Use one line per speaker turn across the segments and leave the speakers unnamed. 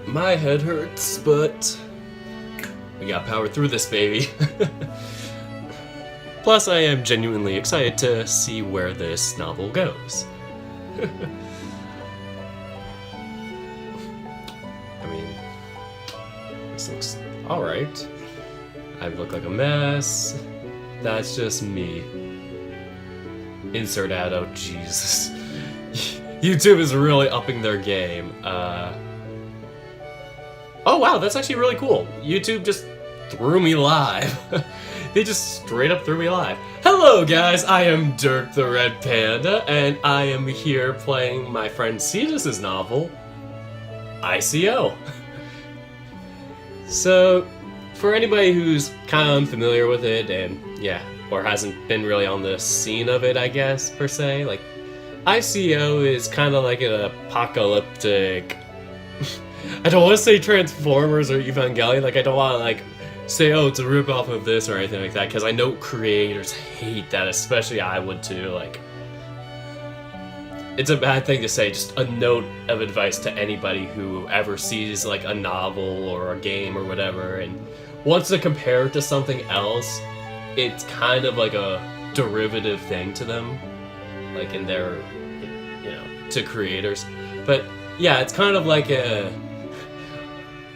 My head hurts, but we got power through this, baby. Plus, I am genuinely excited to see where this novel goes. I mean, this looks alright. I look like a mess. That's just me. Insert ad, oh Jesus. YouTube is really upping their game. Oh wow, that's actually really cool. YouTube just threw me live. They just straight up threw me live. Hello guys, I am Dirk the Red Panda, and I am here playing my friend Cetus' novel, I.C.O. So, for anybody who's kind of unfamiliar with it, and yeah, or hasn't been really on the scene of it, I guess, per se, like, I.C.O. is kind of like an apocalyptic... I don't want to say Transformers or Evangelion, like, I don't want to, like, say, oh, it's a ripoff of this or anything like that, because I know creators hate that, especially I would too, like... It's a bad thing to say, just a note of advice to anybody who ever sees, like, a novel or a game or whatever, and wants to compare it to something else, it's kind of like a derivative thing to them, like, in their, you know, to creators. But, yeah, it's kind of like a...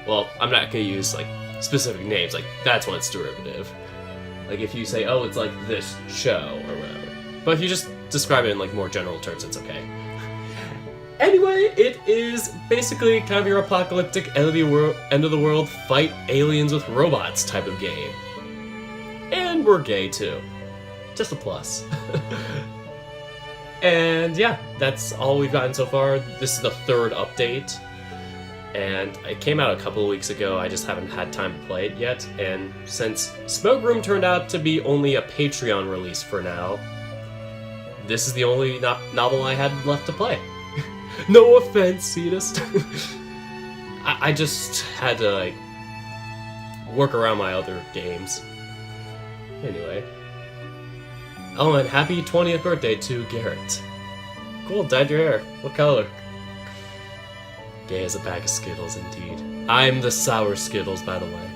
Well, I'm not gonna use, like, specific names, like, that's when it's derivative. Like, if you say, oh, it's like this show, or whatever. But if you just describe it in, like, more general terms, it's okay. Anyway, it is basically kind of your apocalyptic end of the world, fight aliens with robots type of game. And we're gay, too. Just a plus. And yeah, that's all we've gotten so far. This is the third update. And it came out a couple of weeks ago, I just haven't had time to play it yet, and since Smoke Room turned out to be only a Patreon release for now, this is the only novel I had left to play. No offense, Cetus. I just had to, like, work around my other games. Anyway. Oh, and happy 20th birthday to Garrett. Cool, dyed your hair. What color? Gay as a bag of Skittles, indeed. I'm the sour Skittles, by the way.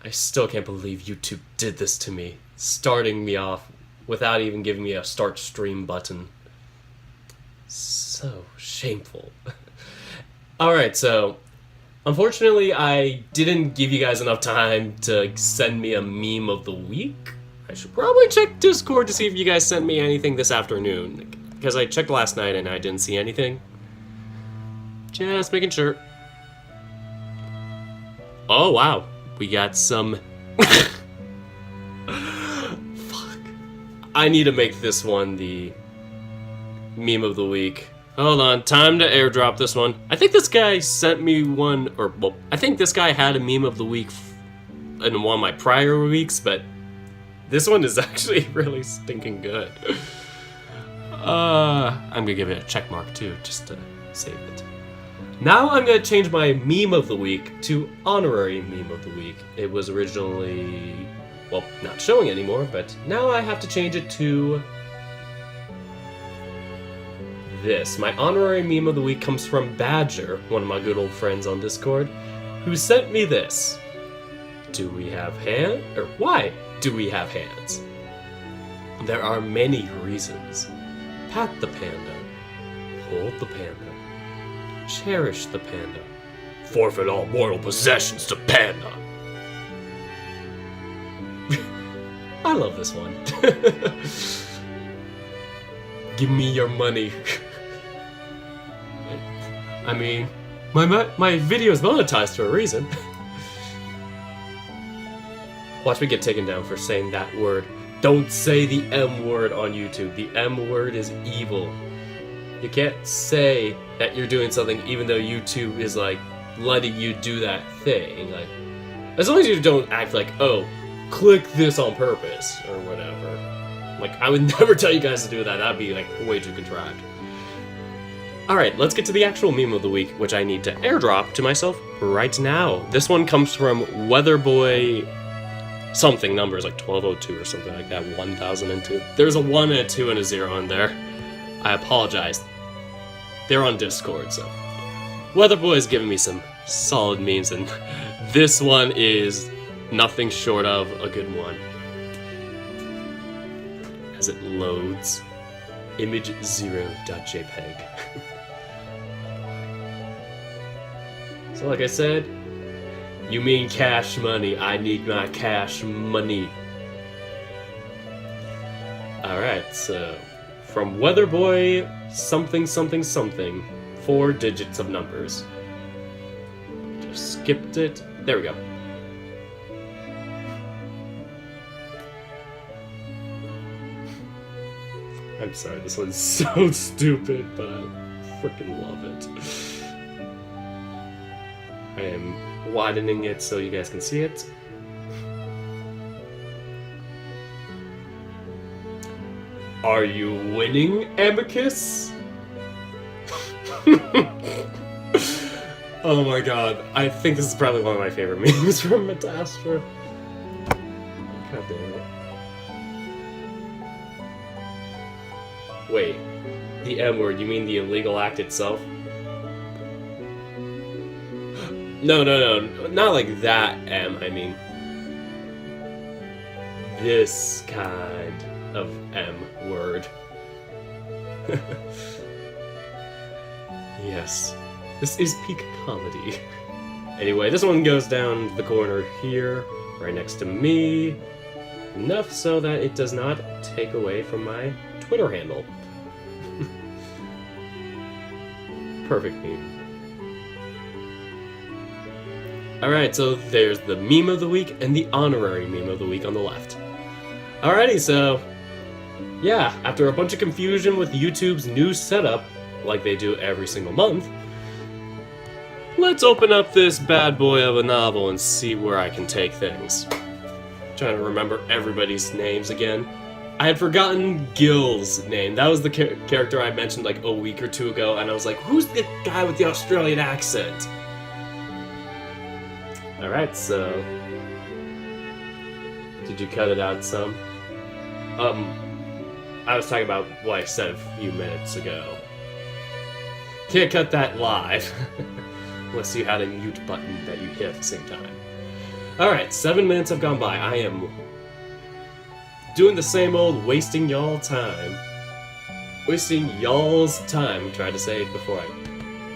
I still can't believe YouTube did this to me, starting me off without even giving me a start stream button. So shameful. Alright, so unfortunately I didn't give you guys enough time to send me a meme of the week. I should probably check Discord to see if you guys sent me anything this afternoon, because I checked last night and I didn't see anything. Just making sure. Oh wow, we got some... Fuck. I need to make this one the meme of the week. Hold on, time to airdrop this one. I think this guy sent me one, or, well, I think this guy had a meme of the week in one of my prior weeks, but this one is actually really stinking good. I'm gonna give it a check mark too, just to save it. Now I'm gonna change my meme of the week to honorary meme of the week. It was originally, well, not showing anymore, but now I have to change it to this. My honorary meme of the week comes from Badger, one of my good old friends on Discord, who sent me this. Do we have hands? Or why do we have hands? There are many reasons. Pat the panda. Hold the panda. Cherish the panda. Forfeit all mortal possessions to panda. I love this one. Give me your money. I mean, my video is monetized for a reason. Watch me get taken down for saying that word. Don't say the M word on YouTube. The M word is evil. You can't say that you're doing something even though YouTube is, like, letting you do that thing. Like, as long as you don't act like, oh, click this on purpose, or whatever. Like, I would never tell you guys to do that. That'd be, like, way too contrived. Alright, let's get to the actual meme of the week, which I need to airdrop to myself right now. This one comes from Weatherboy... something numbers, like 1202 or something like that, 1002. There's a 1 and a 2 and a 0 in there. I apologize. They're on Discord, so Weatherboy's giving me some solid memes, and this one is nothing short of a good one. As it loads, image0.jpg. So like I said, you mean cash money, I need my cash money. Alright, so from Weatherboy something something something, 4 digits of numbers. Just skipped it. There we go. I'm sorry, this one's so stupid, but I freaking love it. I am widening it so you guys can see it. Are you winning, Amicus? Oh my god, I think this is probably one of my favorite memes from Metastra. God damn it. Wait, the M word, you mean the illegal act itself? No, not like that M, I mean this kind of M word. Yes, this is peak comedy. Anyway, this one goes down the corner here, right next to me. Enough so that it does not take away from my Twitter handle. Perfect meme. Alright, so there's the meme of the week and the honorary meme of the week on the left. Alrighty, so yeah, after a bunch of confusion with YouTube's new setup, like they do every single month, let's open up this bad boy of a novel and see where I can take things. Trying to remember everybody's names again. I had forgotten Gil's name. That was the character I mentioned like a week or two ago, and I was like, who's the guy with the Australian accent? Alright, so did you cut it out some? I was talking about what I said a few minutes ago. Can't cut that live. Unless you had a mute button that you hit at the same time. Alright, 7 minutes have gone by. I am doing the same old wasting y'all time. Wasting y'all's time. Tried to say it before I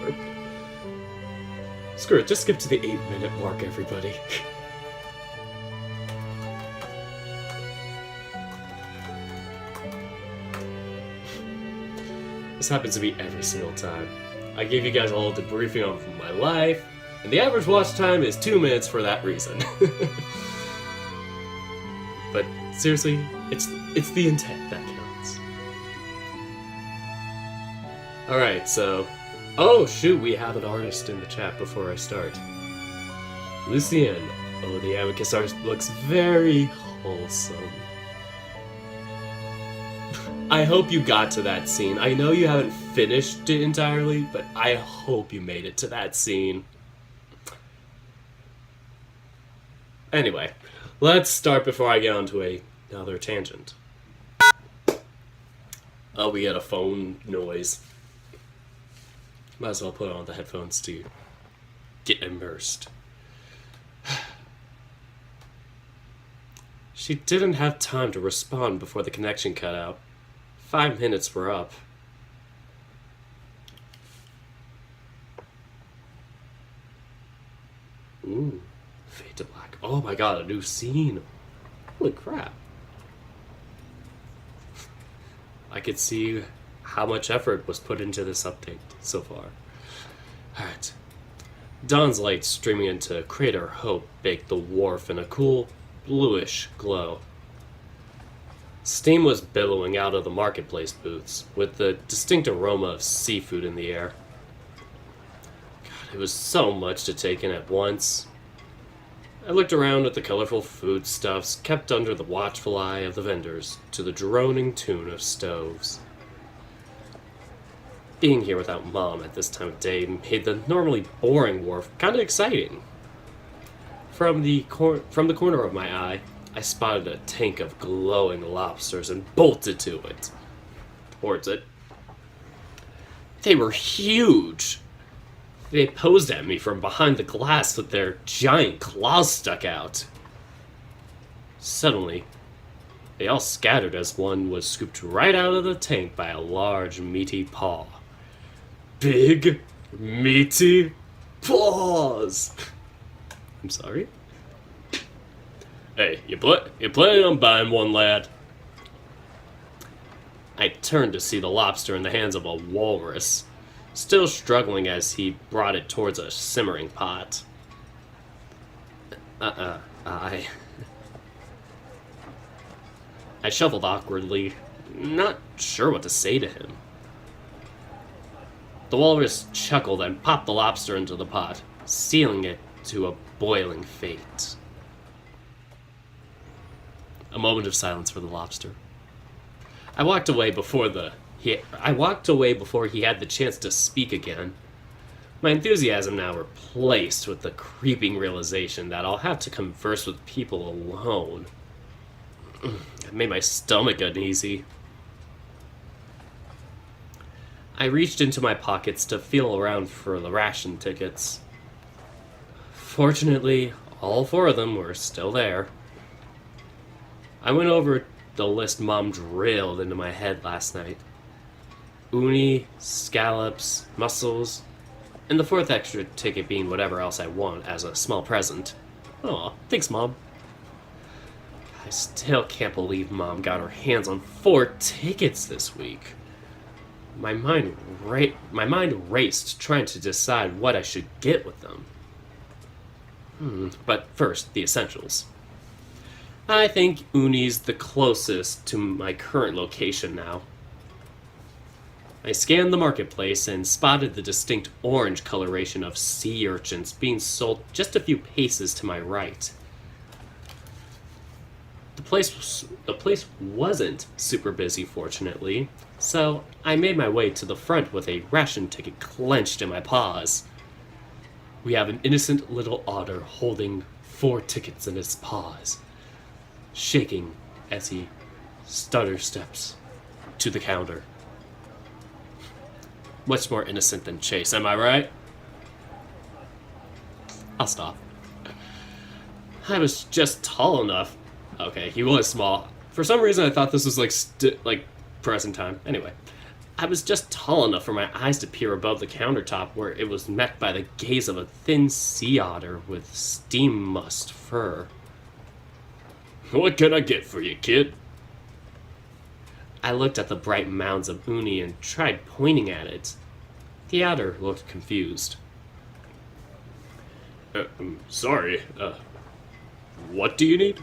burped. Screw it, just skip to the 8-minute mark, everybody. This happens to be every single time. I gave you guys all the briefing on my life, and the average watch time is 2 minutes for that reason. But seriously, it's the intent that counts. Alright, so oh shoot, we have an artist in the chat before I start. Lucien. Oh, the Amicus art looks very wholesome. I hope you got to that scene. I know you haven't finished it entirely, but I hope you made it to that scene. Anyway, let's start before I get onto another tangent. Oh, we get a phone noise. Might as well put on the headphones to get immersed. She didn't have time to respond before the connection cut out. 5 minutes were up. Ooh, Fade to Black. Oh my god, a new scene. Holy crap. I could see how much effort was put into this update so far. Alright. Dawn's light streaming into Crater Hope baked the wharf in a cool, bluish glow. Steam was billowing out of the marketplace booths, with the distinct aroma of seafood in the air. God, it was so much to take in at once. I looked around at the colorful foodstuffs kept under the watchful eye of the vendors, to the droning tune of stoves. Being here without Mom at this time of day made the normally boring wharf kinda exciting. From the corner of my eye, I spotted a tank of glowing lobsters and bolted towards it. They were huge. They posed at me from behind the glass with their giant claws stuck out. Suddenly, they all scattered as one was scooped right out of the tank by a large, meaty paw. Big, meaty paws! I'm sorry? Hey, you planning on buying one, lad? I turned to see the lobster in the hands of a walrus, still struggling as he brought it towards a simmering pot. I shuffled awkwardly, not sure what to say to him. The walrus chuckled and popped the lobster into the pot, sealing it to a boiling fate. A moment of silence for the lobster. I walked away before he had the chance to speak again. My enthusiasm now replaced with the creeping realization that I'll have to converse with people alone. It made my stomach uneasy. I reached into my pockets to feel around for the ration tickets. Fortunately, all 4 of them were still there. I went over the list Mom drilled into my head last night. Uni, scallops, mussels, and the 4th extra ticket being whatever else I want as a small present. Aw, thanks, Mom. I still can't believe Mom got her hands on 4 tickets this week. My mind raced trying to decide what I should get with them. But first, the essentials. I think Uni's the closest to my current location now. I scanned the marketplace and spotted the distinct orange coloration of sea urchins being sold just a few paces to my right. The place wasn't super busy, fortunately, so I made my way to the front with a ration ticket clenched in my paws. We have an innocent little otter holding 4 tickets in his paws, shaking as he stutter steps to the counter. Much more innocent than Chase, am I right? I'll stop. I was just tall enough. Okay, he was small. For some reason, I thought this was like present time. Anyway, I was just tall enough for my eyes to peer above the countertop, where it was met by the gaze of a thin sea otter with steam mussed fur. What can I get for you, kid? I looked at the bright mounds of uni and tried pointing at it. The otter looked confused. Sorry, what do you need?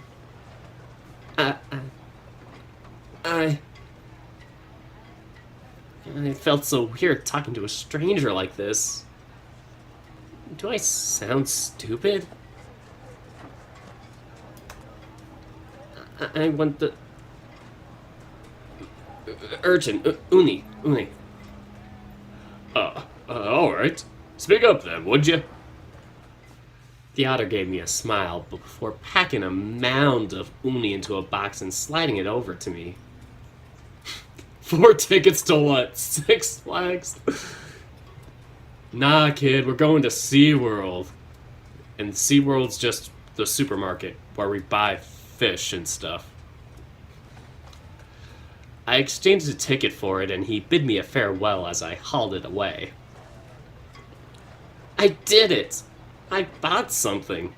It felt so weird talking to a stranger like this. Do I sound stupid? I want the... urchin, uni. Alright. Speak up then, would you? The otter gave me a smile before packing a mound of uni into a box and sliding it over to me. 4 tickets to what? 6 Flags? Nah, kid, we're going to SeaWorld. And SeaWorld's just the supermarket where we buy fish and stuff. I exchanged a ticket for it, and he bid me a farewell as I hauled it away. I did it! I bought something!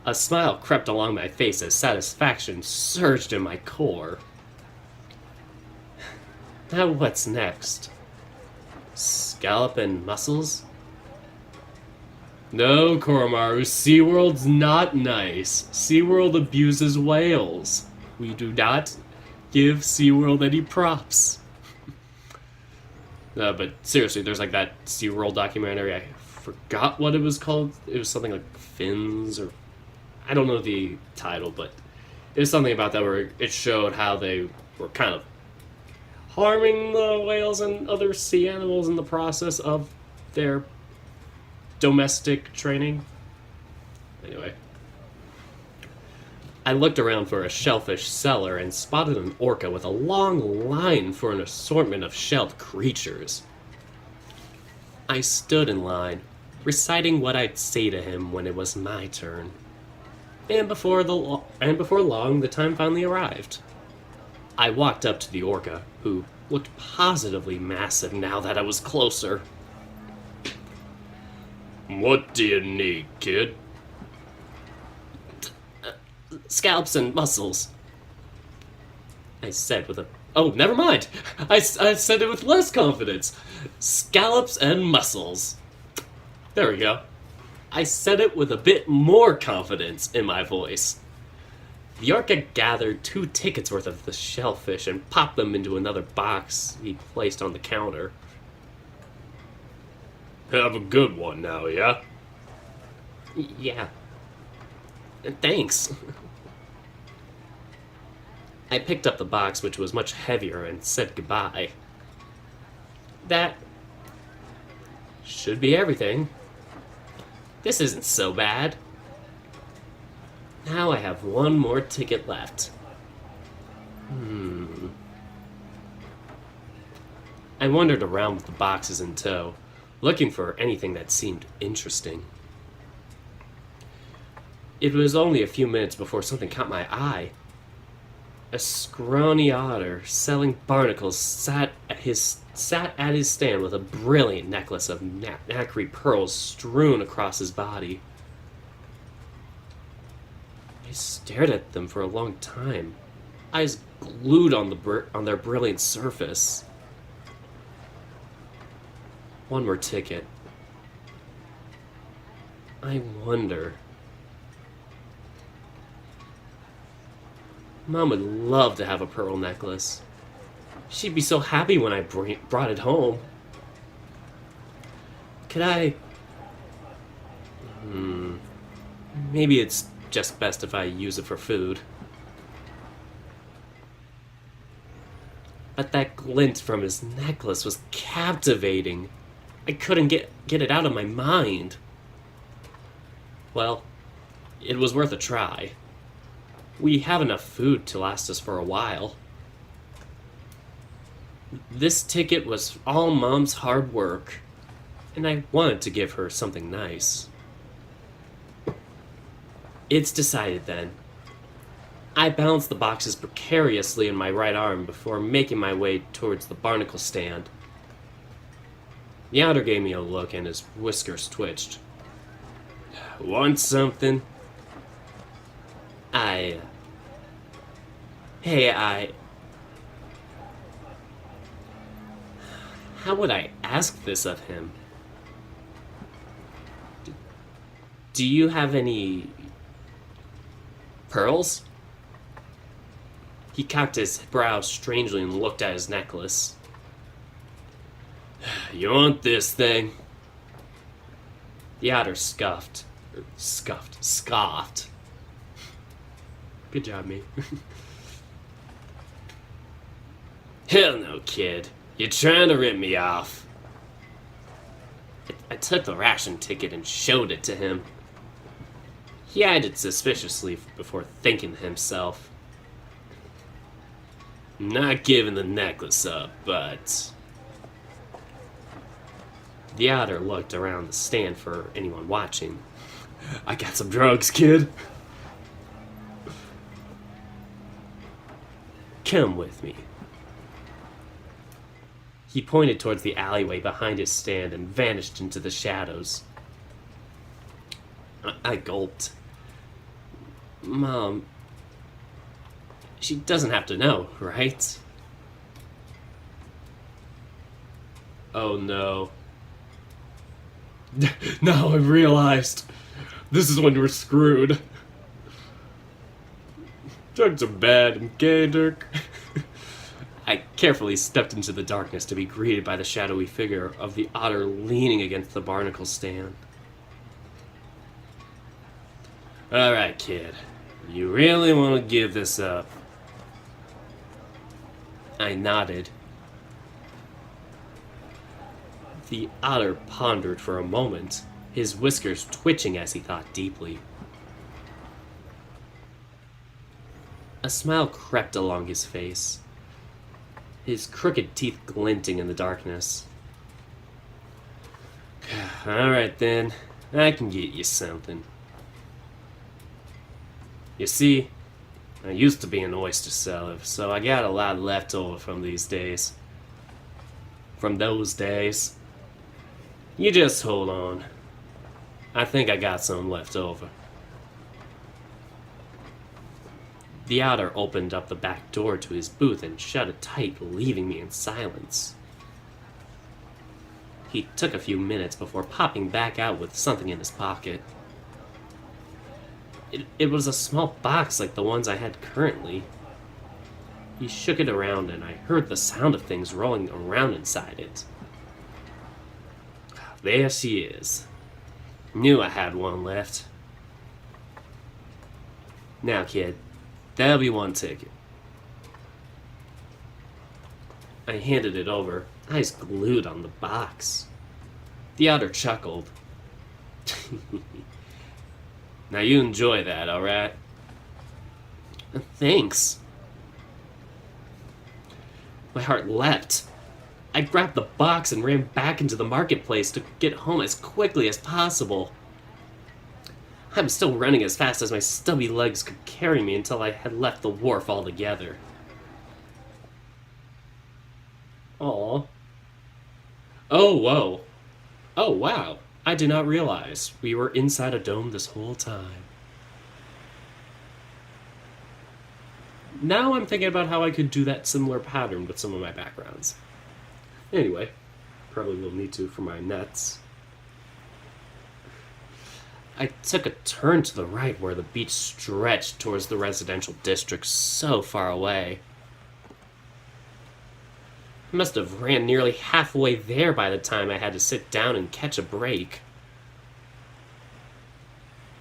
A smile crept along my face as satisfaction surged in my core. Now what's next? Scallop and mussels? No, Koromaru, SeaWorld's not nice. SeaWorld abuses whales. We do not give SeaWorld any props. But seriously, there's like that SeaWorld documentary. I forgot what it was called. It was something like Fins, or I don't know the title, but it was something about that where it showed how they were kind of harming the whales and other sea animals in the process of their domestic training. Anyway. I looked around for a shellfish seller and spotted an orca with a long line for an assortment of shelled creatures. I stood in line, reciting what I'd say to him when it was my turn. And before long, the time finally arrived. I walked up to the orca, who looked positively massive now that I was closer. "What do you need, kid?" "Scalps and muscles," I said with a... Oh, never mind! I said it with less confidence. "Scallops and muscles." There we go. I said it with a bit more confidence in my voice. The orca gathered 2 tickets worth of the shellfish and popped them into another box he placed on the counter. "Have a good one now, yeah?" "Yeah. Thanks." I picked up the box, which was much heavier, and said goodbye. That should be everything. This isn't so bad. Now I have 1 more ticket left. I wandered around with the boxes in tow, looking for anything that seemed interesting. It was only a few minutes before something caught my eye. A scrawny otter selling barnacles sat at his stand with a brilliant necklace of nacre pearls strewn across his body. I stared at them for a long time, eyes glued on their brilliant surface. 1 more ticket. I wonder... Mom would love to have a pearl necklace. She'd be so happy when I brought it home. Could I... Maybe it's just best if I use it for food. But that glint from his necklace was captivating. I couldn't get it out of my mind. Well, it was worth a try. We have enough food to last us for a while. This ticket was all Mom's hard work, and I wanted to give her something nice. It's decided then. I balanced the boxes precariously in my right arm before making my way towards the barnacle stand. The otter gave me a look and his whiskers twitched. "Want something?" How would I ask this of him? Do you have any... pearls? He cocked his brow strangely and looked at his necklace. "You want this thing?" The otter scoffed. Good job, me. "Hell no, kid. You're trying to rip me off." I took the ration ticket and showed it to him. He eyed it suspiciously before thinking to himself, "Not giving the necklace up, but..." The otter looked around the stand for anyone watching. "I got some drugs, kid." "Come with me." He pointed towards the alleyway behind his stand and vanished into the shadows. I gulped. Mom, she doesn't have to know, right? Oh no. Now I realized. This is when we're screwed. Drugs are bad and gay, Dirk. I carefully stepped into the darkness to be greeted by the shadowy figure of the otter leaning against the barnacle stand. "Alright, kid. You really want to give this up?" I nodded. The otter pondered for a moment, his whiskers twitching as he thought deeply. A smile crept along his face, his crooked teeth glinting in the darkness. Alright then, I can get you something. You see, I used to be an oyster seller, so I got a lot left over from these days. From those days. You just hold on. I think I got some left over. The otter opened up the back door to his booth and shut it tight, leaving me in silence. He took a few minutes before popping back out with something in his pocket. It was a small box like the ones I had currently. He shook it around and I heard the sound of things rolling around inside it. There she is. Knew I had one left. Now, kid, that'll be one ticket. I handed it over, eyes glued on the box. The otter chuckled. Now you enjoy that, alright? Thanks. My heart leapt. I grabbed the box and ran back into the marketplace to get home as quickly as possible. I was still running as fast as my stubby legs could carry me until I had left the wharf altogether. Aw. Oh, whoa. Oh, wow. I did not realize we were inside a dome this whole time. Now I'm thinking about how I could do that similar pattern with some of my backgrounds. Anyway, probably will need to for my nets. I took a turn to the right where the beach stretched towards the residential district so far away. I must have ran nearly halfway there by the time I had to sit down and catch a break.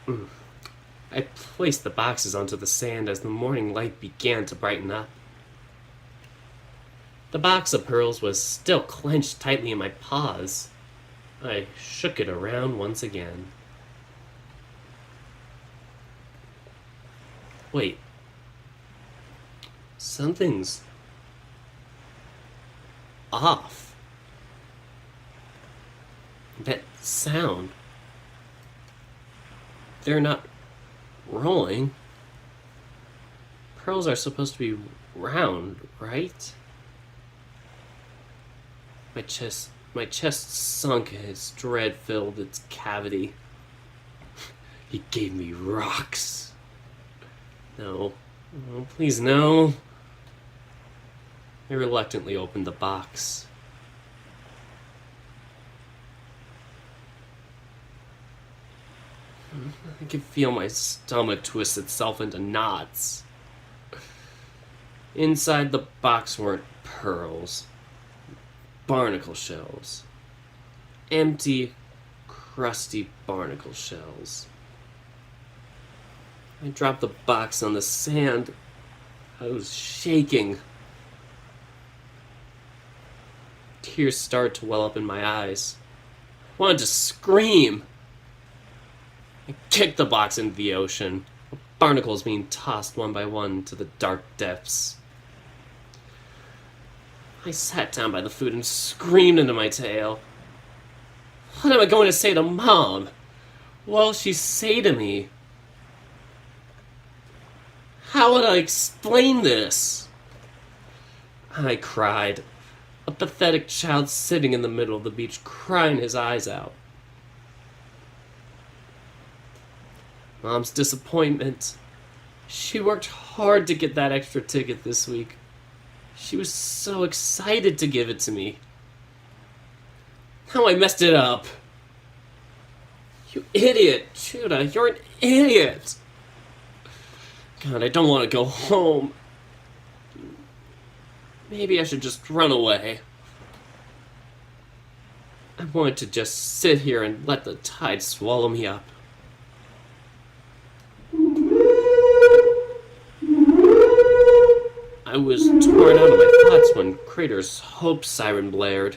I placed the boxes onto the sand as the morning light began to brighten up. The box of pearls was still clenched tightly in my paws. I shook it around once again. Wait. Something's off. That sound. They're not rolling. Pearls are supposed to be round, right? My chest sunk as dread filled its cavity. He gave me rocks. No. Oh, please no. I reluctantly opened the box. I could feel my stomach twist itself into knots. Inside the box weren't pearls. Barnacle shells. Empty, crusty barnacle shells. I dropped the box on the sand. I was shaking. Tears started to well up in my eyes. I wanted to scream. I kicked the box into the ocean, barnacles being tossed one by one to the dark depths. I sat down by the food and screamed into my tail. What am I going to say to Mom? What will she say to me? How would I explain this? I cried, a pathetic child sitting in the middle of the beach crying his eyes out. Mom's disappointment. She worked hard to get that extra ticket this week. She was so excited to give it to me. Now I messed it up. You idiot, Judah, you're an idiot. God, I don't want to go home. Maybe I should just run away. I wanted to just sit here and let the tide swallow me up. I was torn out of my thoughts when Crater's Hope siren blared,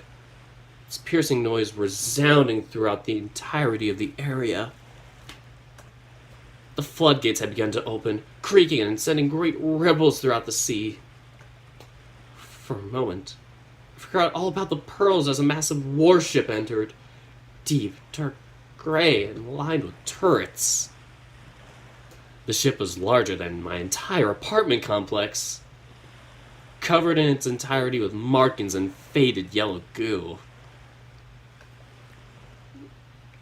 its piercing noise resounding throughout the entirety of the area. The floodgates had begun to open, creaking and sending great ripples throughout the sea. For a moment, I forgot all about the pearls as a massive warship entered, deep, dark gray and lined with turrets. The ship was larger than my entire apartment complex, covered in its entirety with markings and faded yellow goo.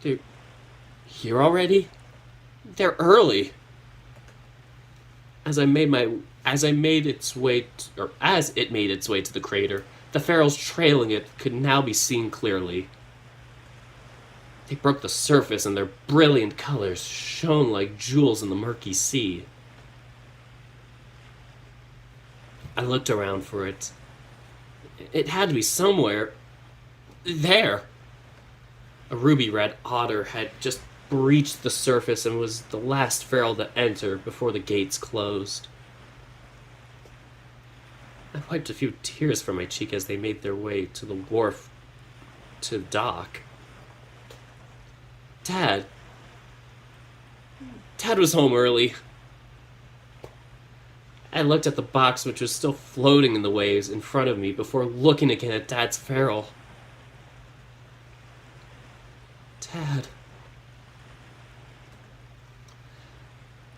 They're here already? They're early. As it made its way to the crater, the ferals trailing it could now be seen clearly. They broke the surface and their brilliant colors shone like jewels in the murky sea. I looked around for it. It had to be somewhere. There! A ruby-red otter had just breached the surface and was the last feral to enter before the gates closed. I wiped a few tears from my cheek as they made their way to the wharf to the dock. Dad was home early. I looked at the box which was still floating in the waves in front of me before looking again at Dad's feral. Dad.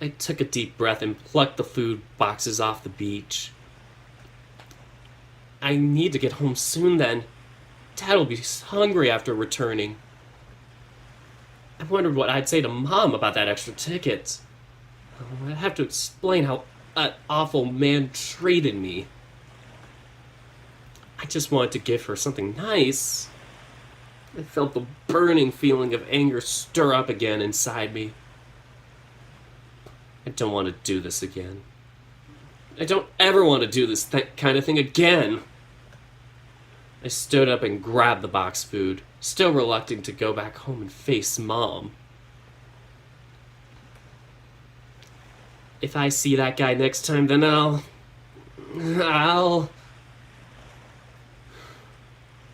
I took a deep breath and plucked the food boxes off the beach. I need to get home soon then. Dad will be hungry after returning. I wondered what I'd say to Mom about that extra ticket. I'd have to explain how that awful man treated me. I just wanted to give her something nice. I felt the burning feeling of anger stir up again inside me. I don't want to do this again. I don't ever want to do this kind of thing again. I stood up and grabbed the box food, still reluctant to go back home and face Mom. If I see that guy next time, then I'll...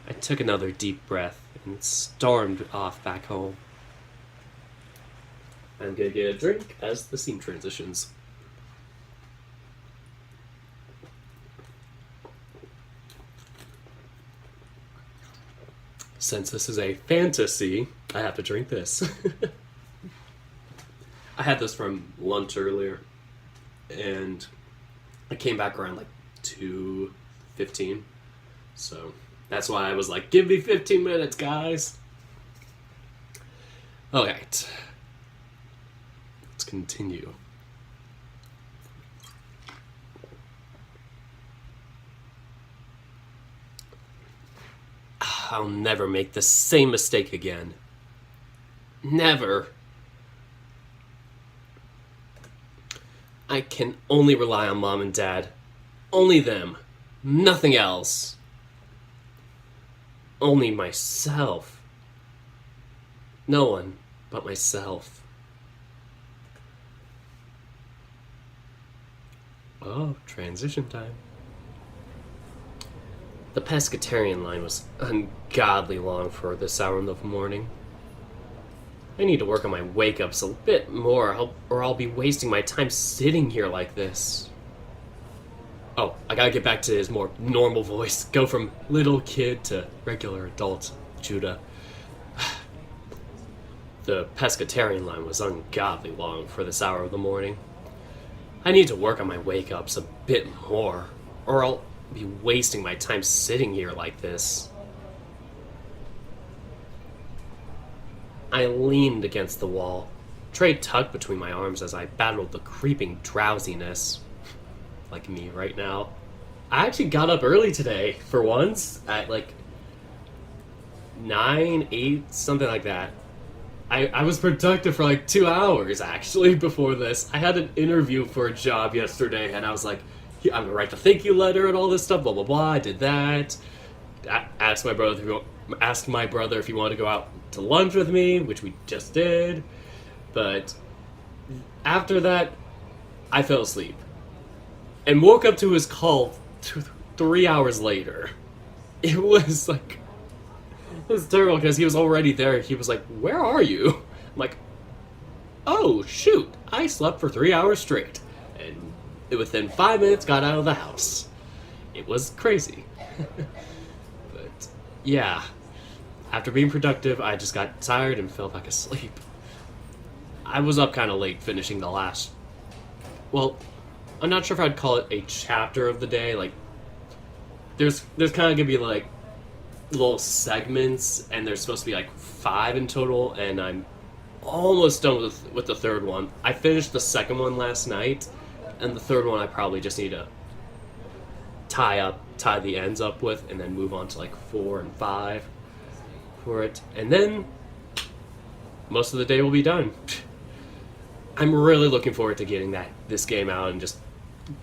I took another deep breath and stormed off back home. I'm gonna get a drink as the scene transitions. Since this is a fantasy, I have to drink this. I had this from lunch earlier, and I came back around like 2:15, so that's why I was like, give me 15 minutes, guys. Alright. Let's continue. I'll never make the same mistake again. Never. I can only rely on Mom and Dad. Only them. Nothing else. Only myself. No one but myself. Oh, transition time. The pescatarian line was ungodly long for this hour in the morning. I need to work on my wake-ups a bit more, or I'll be wasting my time sitting here like this. Oh, I gotta get back to his more normal voice. Go from little kid to regular adult Judah. The pescatarian line was ungodly long for this hour of the morning. I need to work on my wake-ups a bit more, or I'll be wasting my time sitting here like this. I leaned against the wall, tray tucked between my arms as I battled the creeping drowsiness. Like me right now. I actually got up early today, for once, at like 9, 8, something like that. I was productive for like 2 hours, actually, before this. I had an interview for a job yesterday, and I was like, I'm gonna write the thank you letter and all this stuff, blah, blah, blah. I did that. Asked my brother if he wanted to go out to lunch with me, which we just did. But after that, I fell asleep. And woke up to his call 3 hours later. It was like... It was terrible because he was already there. He was like, where are you? I'm like, oh, shoot. I slept for 3 hours straight. And within 5 minutes, got out of the house. It was crazy. But, yeah. After being productive, I just got tired and fell back asleep. I was up kind of late finishing the last... Well, I'm not sure if I'd call it a chapter of the day. Like, there's kind of gonna be like little segments, and there's supposed to be like 5 in total, and I'm almost done with the third one. I finished the second one last night, and the third one I probably just need to tie the ends up with, and then move on to like 4 and 5 for it, and then most of the day will be done. I'm really looking forward to getting this game out and just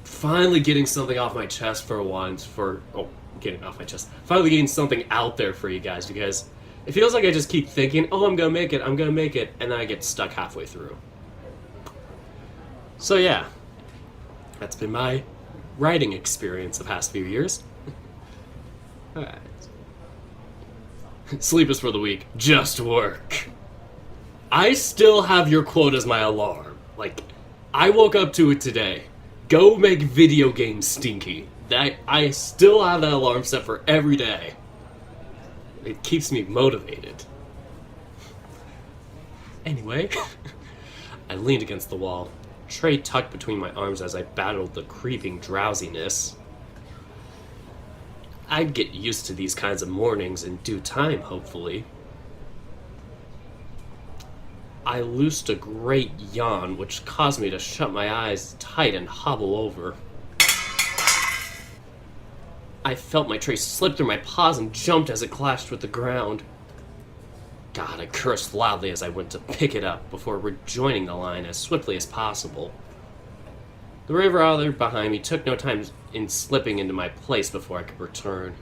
finally getting something off my chest for once. Finally getting something out there for you guys, because it feels like I just keep thinking, oh, I'm gonna make it, and then I get stuck halfway through. So yeah, that's been my writing experience the past few years. Alright. Sleep is for the weak. Just work. I still have your quote as my alarm. Like, I woke up to it today. Go make video games stinky. I still have that alarm set for every day. It keeps me motivated. Anyway, I leaned against the wall, tray tucked between my arms as I battled the creeping drowsiness. I'd get used to these kinds of mornings in due time, hopefully. I loosed a great yawn, which caused me to shut my eyes tight and hobble over. I felt my tray slip through my paws and jumped as it clashed with the ground. God, I cursed loudly as I went to pick it up before rejoining the line as swiftly as possible. The river otter behind me took no time in slipping into my place before I could return.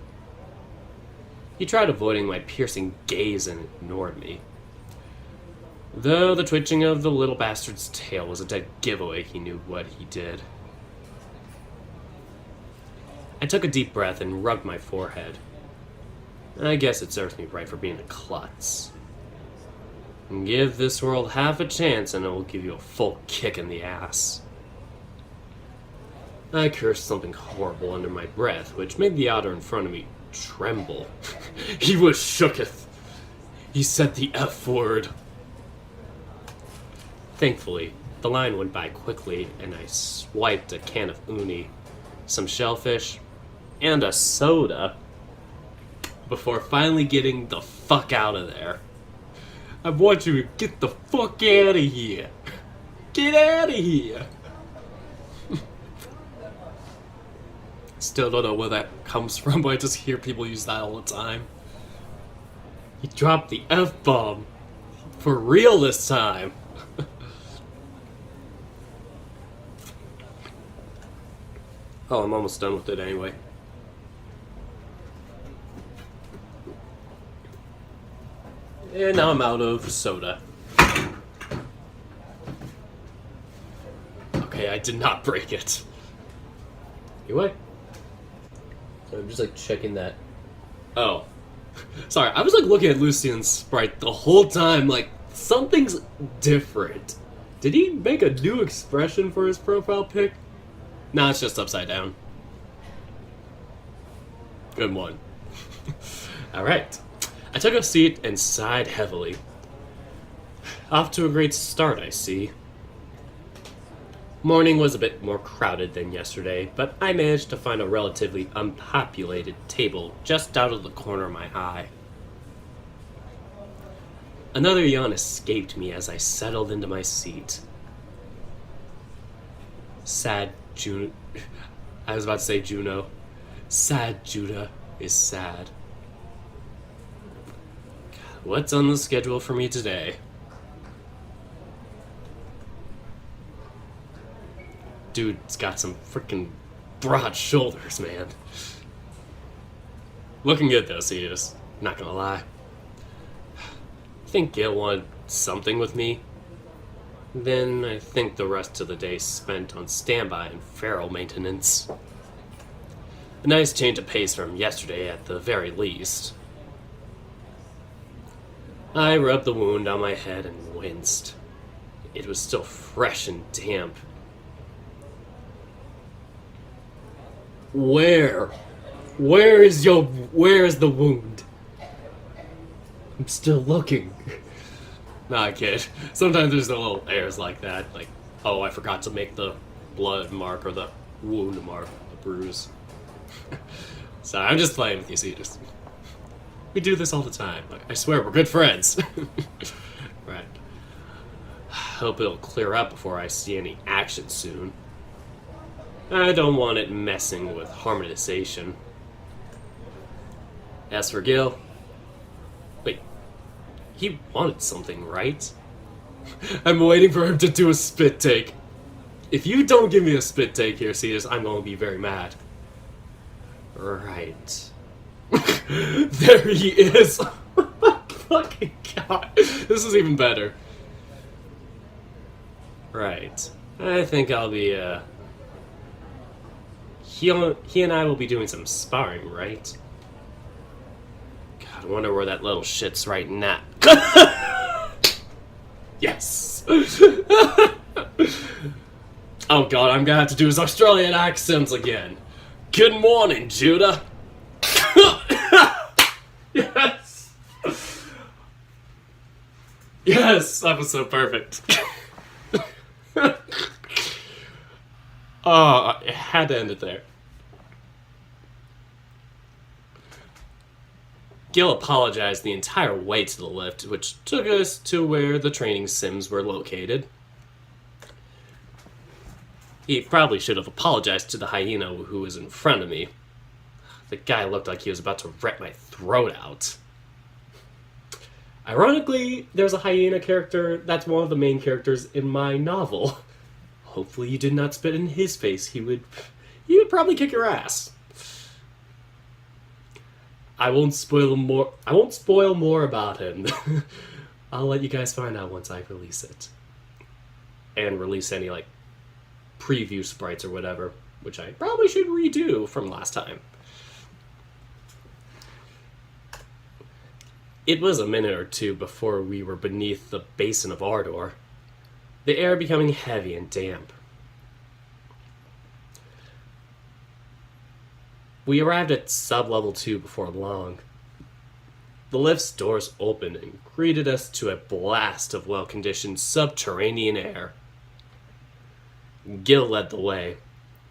He tried avoiding my piercing gaze and ignored me. Though the twitching of the little bastard's tail was a dead giveaway, he knew what he did. I took a deep breath and rubbed my forehead. I guess it serves me right for being a klutz. Give this world half a chance and it will give you a full kick in the ass. I cursed something horrible under my breath, which made the otter in front of me tremble. He was shooketh. He said the F word. Thankfully, the line went by quickly, and I swiped a can of uni, some shellfish, and a soda before finally getting the fuck out of there. I want you to get the fuck out of here. Get out of here. Still don't know where that comes from, but I just hear people use that all the time. He dropped the F-bomb. For real this time. Oh, I'm almost done with it anyway. And now I'm out of soda. Okay, I did not break it. Anyway. So I'm just like checking that. Oh. Sorry, I was like looking at Lucian's sprite the whole time, like, something's different. Did he make a new expression for his profile pic? Nah, it's just upside down. Good one. Alright. I took a seat and sighed heavily. Off to a great start, I see. Morning was a bit more crowded than yesterday, but I managed to find a relatively unpopulated table just out of the corner of my eye. Another yawn escaped me as I settled into my seat. Sad Juno. I was about to say Juno. Sad Judah is sad. What's on the schedule for me today? Dude's got some freaking broad shoulders, man. Looking good though, Cetus. Not gonna lie. I think Gail wanted something with me. Then I think the rest of the day spent on standby and feral maintenance. A nice change of pace from yesterday at the very least. I rubbed the wound on my head and winced. It was still fresh and damp. Where is the wound? I'm still looking. Nah, kid. Sometimes there's the little airs like that. Like, oh, I forgot to make the blood mark or the wound mark, the bruise. Sorry, I'm just playing with you, Cetus. We do this all the time. I swear, we're good friends. Right. Hope it'll clear up before I see any action soon. I don't want it messing with harmonization. As for Gil... Wait. He wanted something, right? I'm waiting for him to do a spit take. If you don't give me a spit take here, Cetus, I'm going to be very mad. Right. There he is! Fucking god. This is even better. Right. I think I'll be, He and I will be doing some sparring, right? God, I wonder where that little shit's right now. Yes! Oh god, I'm gonna have to do his Australian accents again. Good morning, Judah. Yes! Yes, that was so perfect. Oh, I had to end it there. Gil apologized the entire way to the lift, which took us to where the training sims were located. He probably should have apologized to the hyena who was in front of me. The guy looked like he was about to rip my throat out. Ironically, there's a hyena character that's one of the main characters in my novel. Hopefully you did not spit in his face. He would probably kick your ass. I won't spoil more about him. I'll let you guys find out once I release it. And release any, like, preview sprites or whatever, which I probably should redo from last time. It was a minute or two before we were beneath the basin of Ardor, the air becoming heavy and damp. We arrived at sub-level 2 before long. The lift's doors opened and greeted us to a blast of well-conditioned subterranean air. Gil led the way,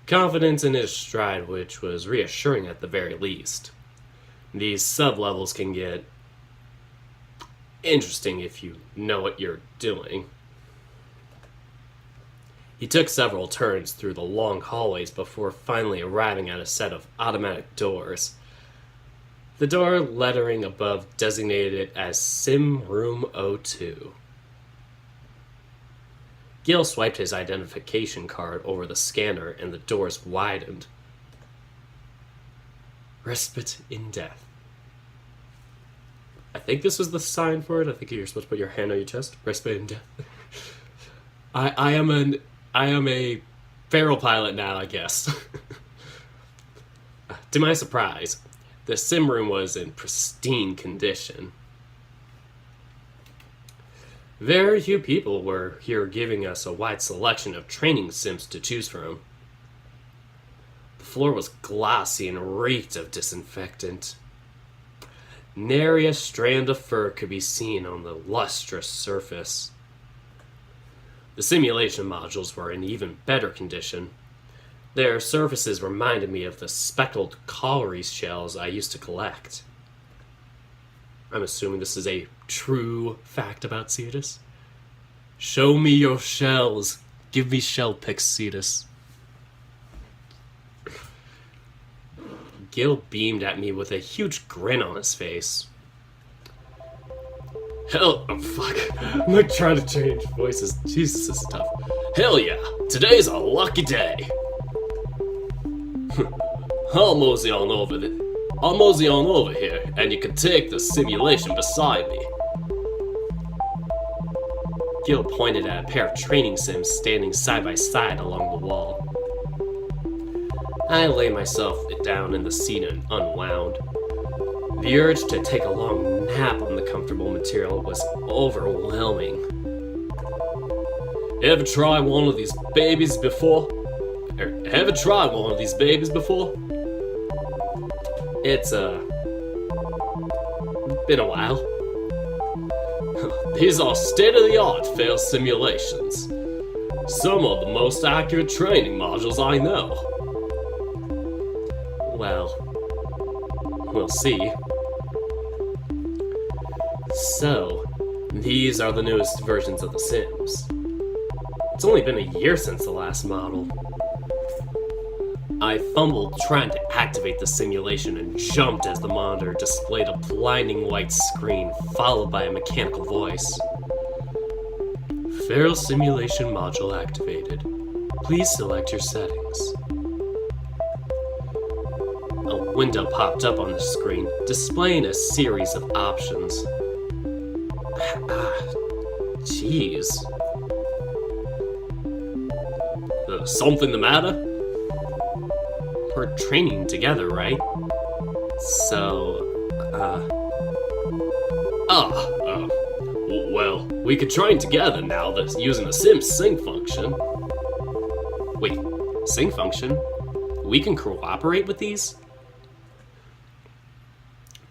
confident in his stride, which was reassuring at the very least. These sub-levels can get interesting if you know what you're doing. He took several turns through the long hallways before finally arriving at a set of automatic doors. The door lettering above designated it as Sim Room 02. Gil swiped his identification card over the scanner and the doors widened. Respite in death. I think this was the sign for it. I think you're supposed to put your hand on your chest. Respite in death. I am a feral pilot now, I guess. To my surprise, the sim room was in pristine condition. Very few people were here giving us a wide selection of training sims to choose from. The floor was glossy and reeked of disinfectant. Nary a strand of fur could be seen on the lustrous surface. The simulation modules were in even better condition. Their surfaces reminded me of the speckled cowrie shells I used to collect. I'm assuming this is a true fact about Cetus. Show me your shells. Give me shell pics, Cetus. Gil beamed at me with a huge grin on his face. Oh fuck. I'm like trying to change voices. Jesus, this is tough. Hell yeah, today's a lucky day. I'll mosey on over here, and you can take the simulation beside me. Gil pointed at a pair of training sims standing side by side along the wall. I lay myself down in the seat and unwound. The urge to take a long nap on the comfortable material was overwhelming. Ever tried one of these babies before? It's been a while. These are state-of-the-art fail simulations. Some of the most accurate training modules I know. Well, we'll see. So, these are the newest versions of The Sims. It's only been a year since the last model. I fumbled trying to activate the simulation and jumped as the monitor displayed a blinding white screen followed by a mechanical voice. Feral simulation module activated. Please select your settings. A window popped up on the screen, displaying a series of options. Jeez. Something the matter? We're training together, right? So, well, we could train together now using the Sim sync function. Wait, sync function? We can cooperate with these?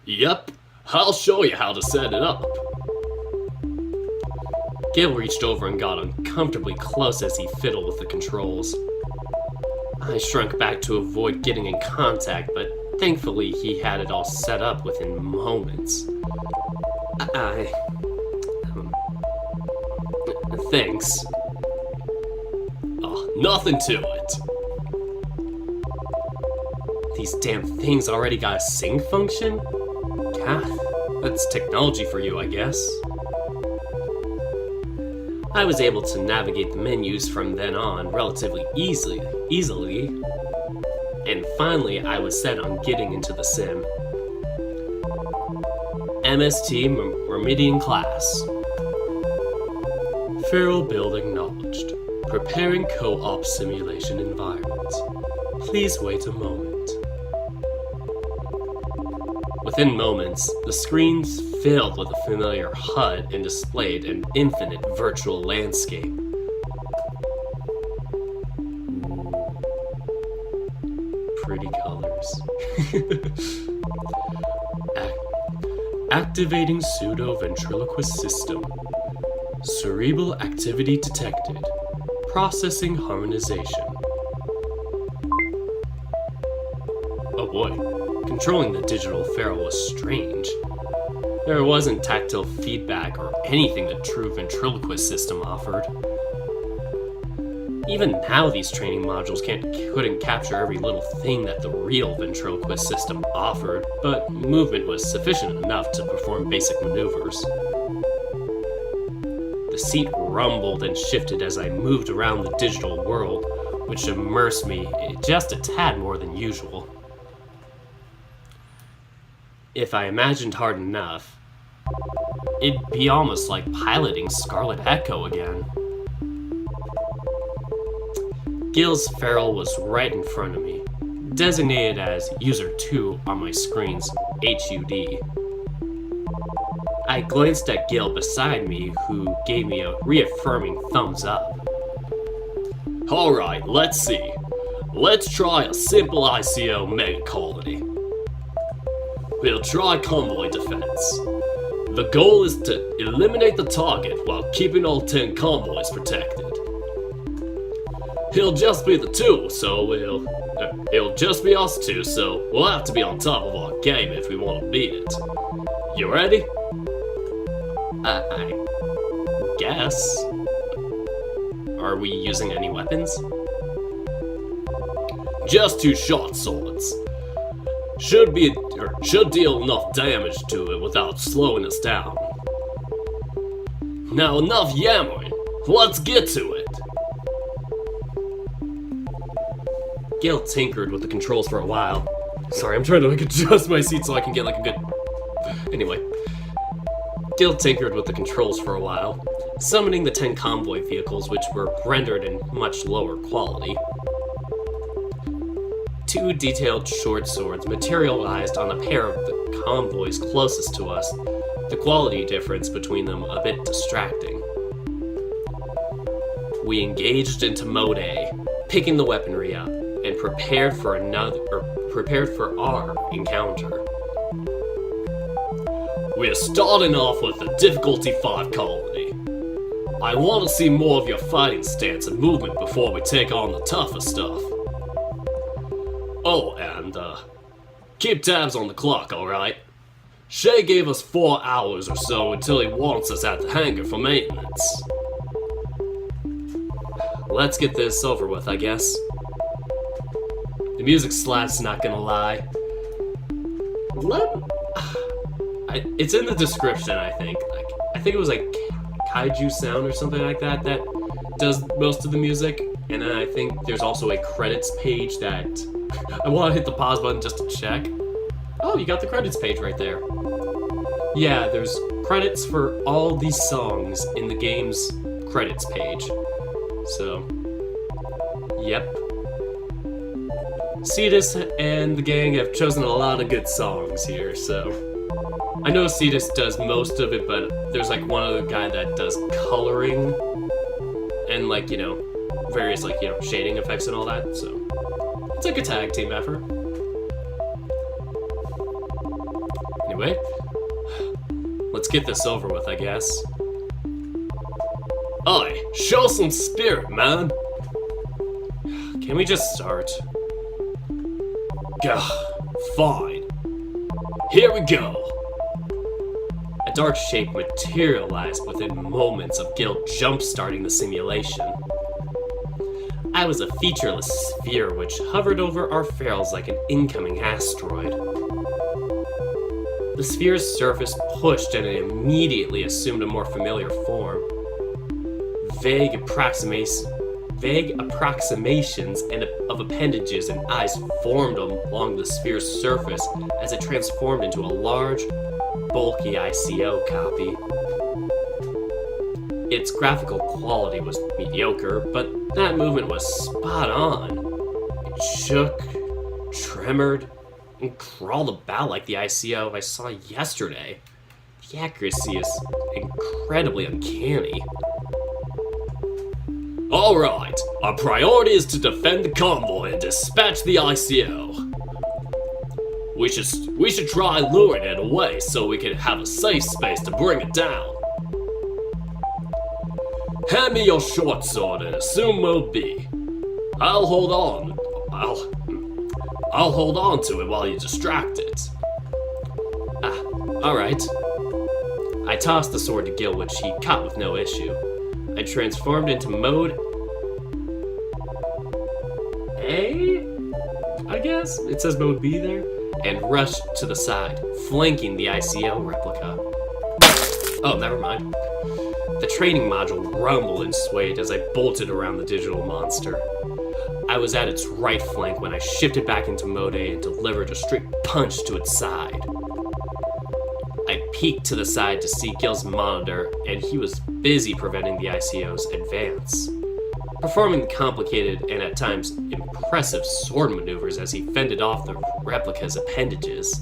Yep, I'll show you how to set it up. Gil reached over and got uncomfortably close as he fiddled with the controls. I shrunk back to avoid getting in contact, but thankfully he had it all set up within moments. Thanks. Oh, nothing to it. These damn things already got a sync function? God, that's technology for you, I guess. I was able to navigate the menus from then on relatively easily, and finally I was set on getting into the sim. MST Meridian class. Feral build acknowledged. Preparing co-op simulation environment. Please wait a moment. Within moments, the screens filled with a familiar HUD and displayed an infinite virtual landscape. Pretty colors. Activating pseudo-ventriloquist system. Cerebral activity detected. Processing harmonization. Oh boy, controlling the digital feral was strange. There wasn't tactile feedback or anything the true ventriloquist system offered. Even now these training modules couldn't capture every little thing that the real ventriloquist system offered, but movement was sufficient enough to perform basic maneuvers. The seat rumbled and shifted as I moved around the digital world, which immersed me just a tad more than usual. If I imagined hard enough, it'd be almost like piloting Scarlet Echo again. Gil's feral was right in front of me, designated as User 2 on my screen's HUD. I glanced at Gil beside me, who gave me a reaffirming thumbs up. Alright, let's see. Let's try a simple I.C.O. mega colony. We'll try convoy defense. The goal is to eliminate the target while keeping all 10 convoys protected. He'll just be the two, so it'll just be us two, so we'll have to be on top of our game if we want to beat it. You ready? I guess. Are we using any weapons? Just 2 short swords. Should deal enough damage to it without slowing us down. Now enough yammering, let's get to it! Gil tinkered with the controls for a while. Sorry, I'm trying to adjust my seat so I can get a good... Anyway. Gil tinkered with the controls for a while, summoning the 10 convoy vehicles which were rendered in much lower quality. 2 detailed short swords materialized on a pair of the convoys closest to us, the quality difference between them a bit distracting. We engaged into Mode A, picking the weaponry up, and prepared for our encounter. We are starting off with the difficulty 5 colony. I want to see more of your fighting stance and movement before we take on the tougher stuff. Oh, and keep tabs on the clock, alright? Shay gave us 4 hours or so until he wants us at the hangar for maintenance. Let's get this over with, I guess. The music slaps, not gonna lie. It's in the description, I think. I think it was like Kaiju sound or something like that that does most of the music. And then I think there's also a credits page that I want to hit the pause button just to check. Oh, you got the credits page right there. Yeah, there's credits for all these songs in the game's credits page. So, yep. Cetus and the gang have chosen a lot of good songs here, so... I know Cetus does most of it, but there's like one other guy that does coloring and like, you know, various like, you know, shading effects and all that, so it's like a tag team effort. Anyway, let's get this over with, I guess. Aye, show some spirit, man! Can we just start? Gah, fine. Here we go! A dark shape materialized within moments of Gil jump-starting the simulation. I was a featureless sphere which hovered over our ferals like an incoming asteroid. The sphere's surface pushed and it immediately assumed a more familiar form. Vague approximations of appendages and eyes formed along the sphere's surface as it transformed into a large, bulky I.C.O. copy. Its graphical quality was mediocre, but that movement was spot on. It shook, tremored, and crawled about like the I.C.O. I saw yesterday. The accuracy is incredibly uncanny. Alright, our priority is to defend the convoy and dispatch the I.C.O. We should try luring it away so we can have a safe space to bring it down. Hand me your short sword and assume Mode B. I'll hold on to it while you distract it. Alright. I tossed the sword to Gil, which he caught with no issue. I transformed into Mode A? I guess? It says Mode B there? And rushed to the side, flanking the I.C.O. replica. Oh, never mind. The training module rumbled and swayed as I bolted around the digital monster. I was at its right flank when I shifted back into Mode A and delivered a straight punch to its side. I peeked to the side to see Gil's monitor, and he was busy preventing the I.C.O.'s advance, performing the complicated and at times impressive sword maneuvers as he fended off the replica's appendages.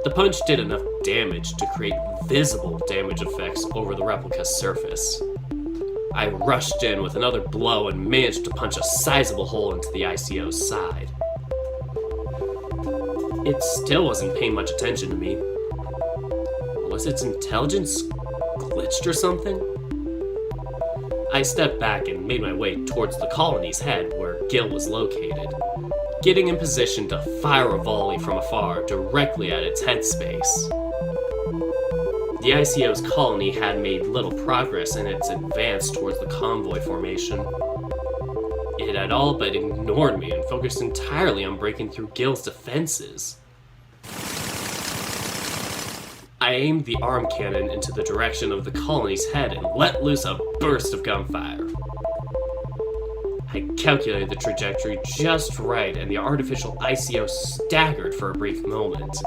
The punch did enough damage to create visible damage effects over the replica's surface. I rushed in with another blow and managed to punch a sizable hole into the I.C.O.'s side. It still wasn't paying much attention to me. Was its intelligence glitched or something? I stepped back and made my way towards the colony's head where Gil was located, getting in position to fire a volley from afar directly at its headspace. The I.C.O.'s colony had made little progress in its advance towards the convoy formation. It had all but ignored me and focused entirely on breaking through Gil's defenses. I aimed the arm cannon into the direction of the colony's head and let loose a burst of gunfire. I calculated the trajectory just right, and the artificial I.C.O. staggered for a brief moment.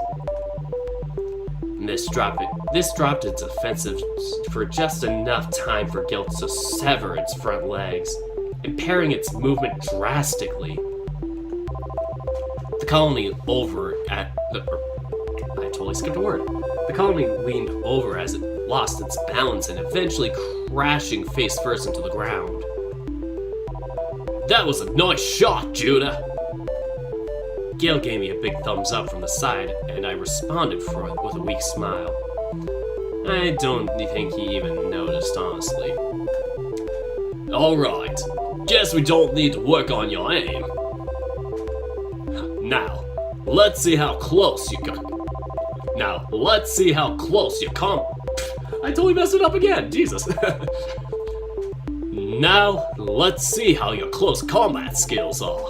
This dropped its offensive for just enough time for Gil to sever its front legs, impairing its movement drastically. The colony I totally skipped a word. The colony leaned over as it lost its balance and eventually crashing face first into the ground. That was a nice shot, Judah! Gil gave me a big thumbs up from the side, and I responded for it with a weak smile. I don't think he even noticed, honestly. Alright, guess we don't need to work on your aim. Now, let's see how close you come. I totally messed it up again, Jesus. Now, let's see how your close combat skills are.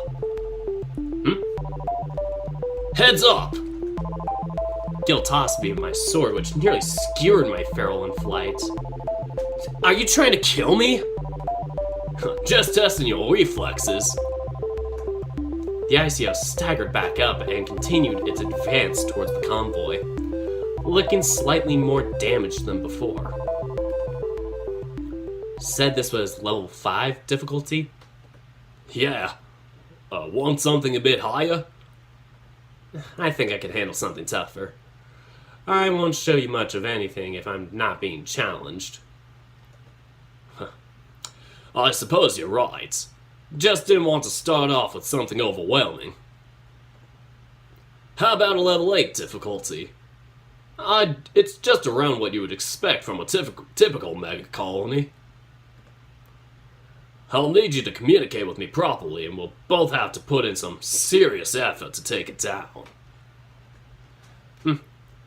Heads up! Gil tossed me my sword, which nearly skewered my feral in flight. Are you trying to kill me? Just testing your reflexes. The I.C.O. staggered back up and continued its advance towards the convoy, looking slightly more damaged than before. Said this was level 5 difficulty? Yeah. Want something a bit higher? I think I can handle something tougher. I won't show you much of anything if I'm not being challenged. I suppose you're right. Just didn't want to start off with something overwhelming. How about a level 8 difficulty? It's just around what you would expect from a typical mega colony. I'll need you to communicate with me properly, and we'll both have to put in some serious effort to take it down.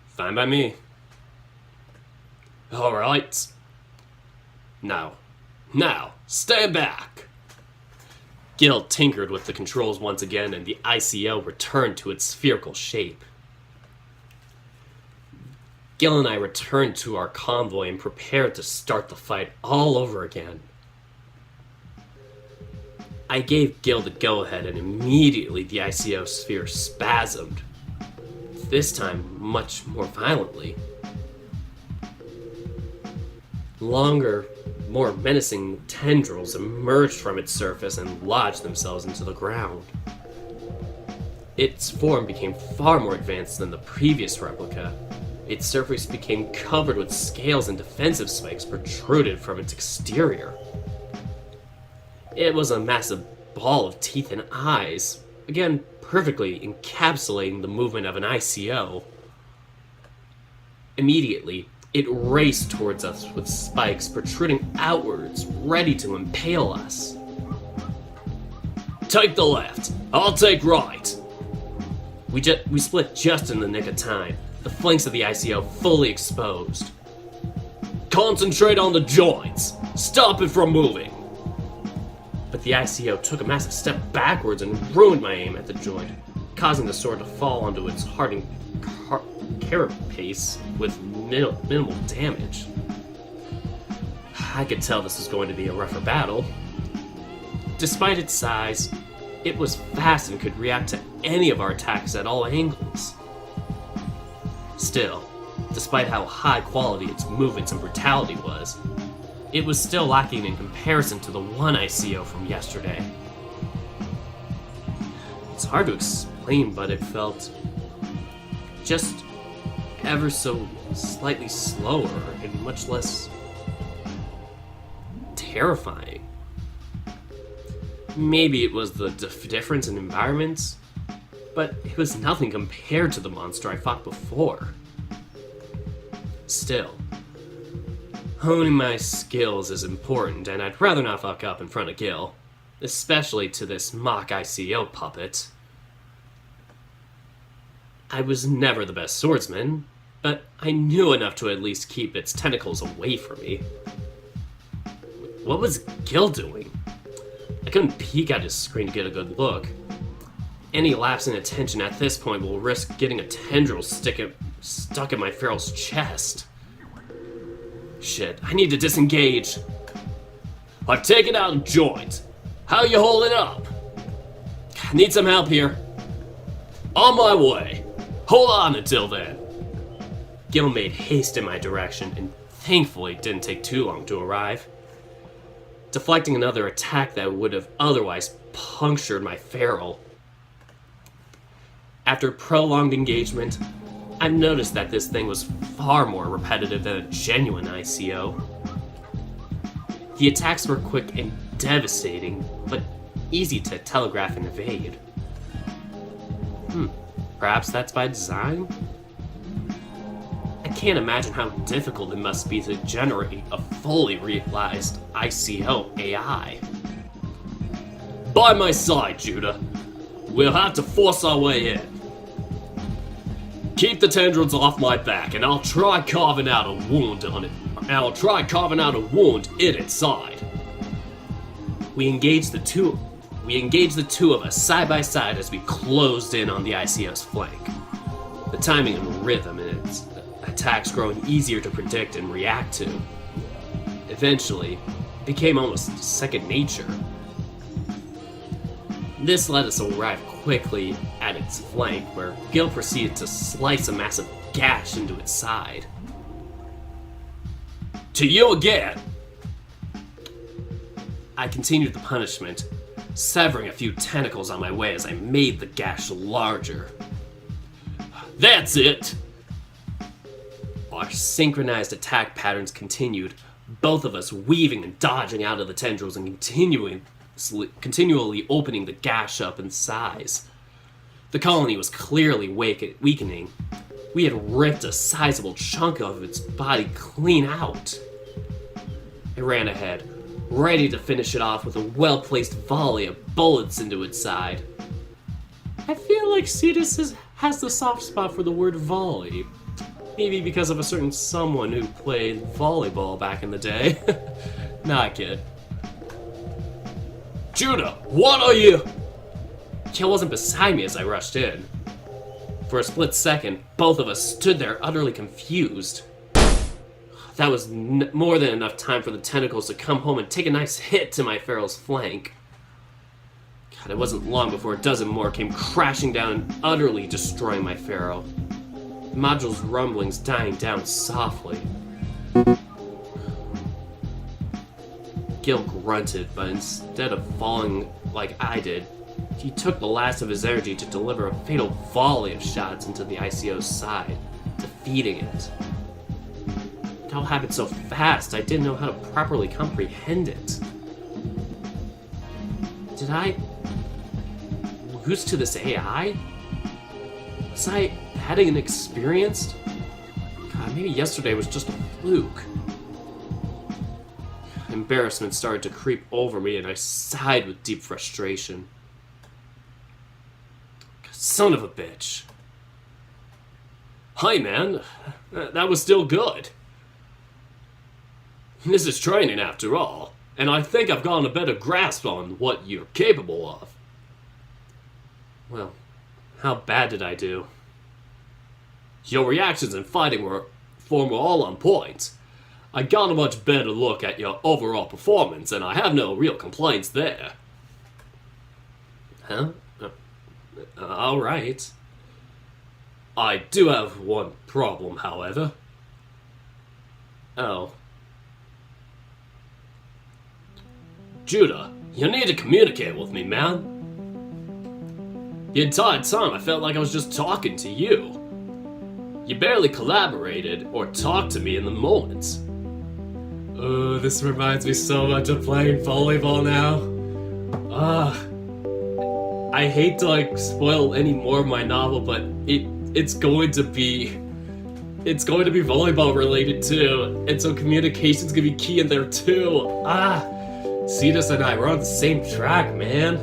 Fine by me. Alright. Now, stand back! Gil tinkered with the controls once again, and the I.C.O. returned to its spherical shape. Gil and I returned to our convoy and prepared to start the fight all over again. I gave Gil the go-ahead, and immediately the I.C.O. sphere spasmed. This time, much more violently. Longer, more menacing tendrils emerged from its surface and lodged themselves into the ground. Its form became far more advanced than the previous replica. Its surface became covered with scales, and defensive spikes protruded from its exterior. It was a massive ball of teeth and eyes, again perfectly encapsulating the movement of an I.C.O. Immediately, it raced towards us with spikes protruding outwards, ready to impale us. Take the left, I'll take right. We split just in the nick of time, the flanks of the I.C.O. fully exposed. Concentrate on the joints, stop it from moving. But the I.C.O. took a massive step backwards and ruined my aim at the joint, causing the sword to fall onto its hardened carapace with minimal damage. I could tell this was going to be a rougher battle. Despite its size, it was fast and could react to any of our attacks at all angles. Still, despite how high quality its movements and brutality was, it was still lacking in comparison to the one I.C.O. from yesterday. It's hard to explain, but it felt just ever so slightly slower and much less terrifying. Maybe it was the difference in environments, but it was nothing compared to the monster I fought before. Still, honing my skills is important, and I'd rather not fuck up in front of Gil, especially to this mock I.C.O. puppet. I was never the best swordsman, but I knew enough to at least keep its tentacles away from me. What was Gil doing? I couldn't peek at his screen to get a good look. Any lapse in attention at this point will risk getting a tendril stuck in my feral's chest. Shit, I need to disengage. I've taken out a joint. How you holding up? Need some help here. On my way. Hold on until then. Gil made haste in my direction and thankfully didn't take too long to arrive, deflecting another attack that would have otherwise punctured my feral. After prolonged engagement, I've noticed that this thing was far more repetitive than a genuine I.C.O. The attacks were quick and devastating, but easy to telegraph and evade. Perhaps that's by design? I can't imagine how difficult it must be to generate a fully realized I.C.O. AI. By my side, Judah. We'll have to force our way in. Keep the tendrils off my back, and I'll try carving out a wound on it. In its side. We engaged the two of us side by side as we closed in on the I.C.O.'s flank. The timing and rhythm in its attacks growing easier to predict and react to. Eventually, it became almost second nature. This let us arrive quickly at its flank, where Gil proceeded to slice a massive gash into its side. To you again! I continued the punishment, severing a few tentacles on my way as I made the gash larger. That's it! Our synchronized attack patterns continued, both of us weaving and dodging out of the tendrils and continually opening the gash up in size. The colony was clearly weakening. We had ripped a sizable chunk of its body clean out. I ran ahead, ready to finish it off with a well-placed volley of bullets into its side. I feel like Cetus has the soft spot for the word volley. Maybe because of a certain someone who played volleyball back in the day. Nah, kid. Judah, what are you? Kill wasn't beside me as I rushed in. For a split second, both of us stood there utterly confused. That was more than enough time for the tentacles to come home and take a nice hit to my feral's flank. God, it wasn't long before a dozen more came crashing down and utterly destroying my feral. The module's rumblings dying down softly. Gil grunted, but instead of falling like I did, he took the last of his energy to deliver a fatal volley of shots into the I.C.O.'s side, defeating it. It all happened so fast, I didn't know how to properly comprehend it. Did I lose to this AI? Was I having an experience? God, maybe yesterday was just a fluke. Embarrassment started to creep over me, and I sighed with deep frustration. Son of a bitch. Hi, man. That was still good. This is training, after all, and I think I've gotten a better grasp on what you're capable of. Well, how bad did I do? Your reactions and fighting were all on point. I got a much better look at your overall performance, and I have no real complaints there. Huh? Alright. I do have one problem, however. Oh. Judah, you need to communicate with me, man. The entire time I felt like I was just talking to you. You barely collaborated or talked to me in the moments. Oh, this reminds me so much of playing volleyball now. I hate to spoil any more of my novel, but it's going to be volleyball related too, and so communication's gonna be key in there too. Cetus and I, we're on the same track, man.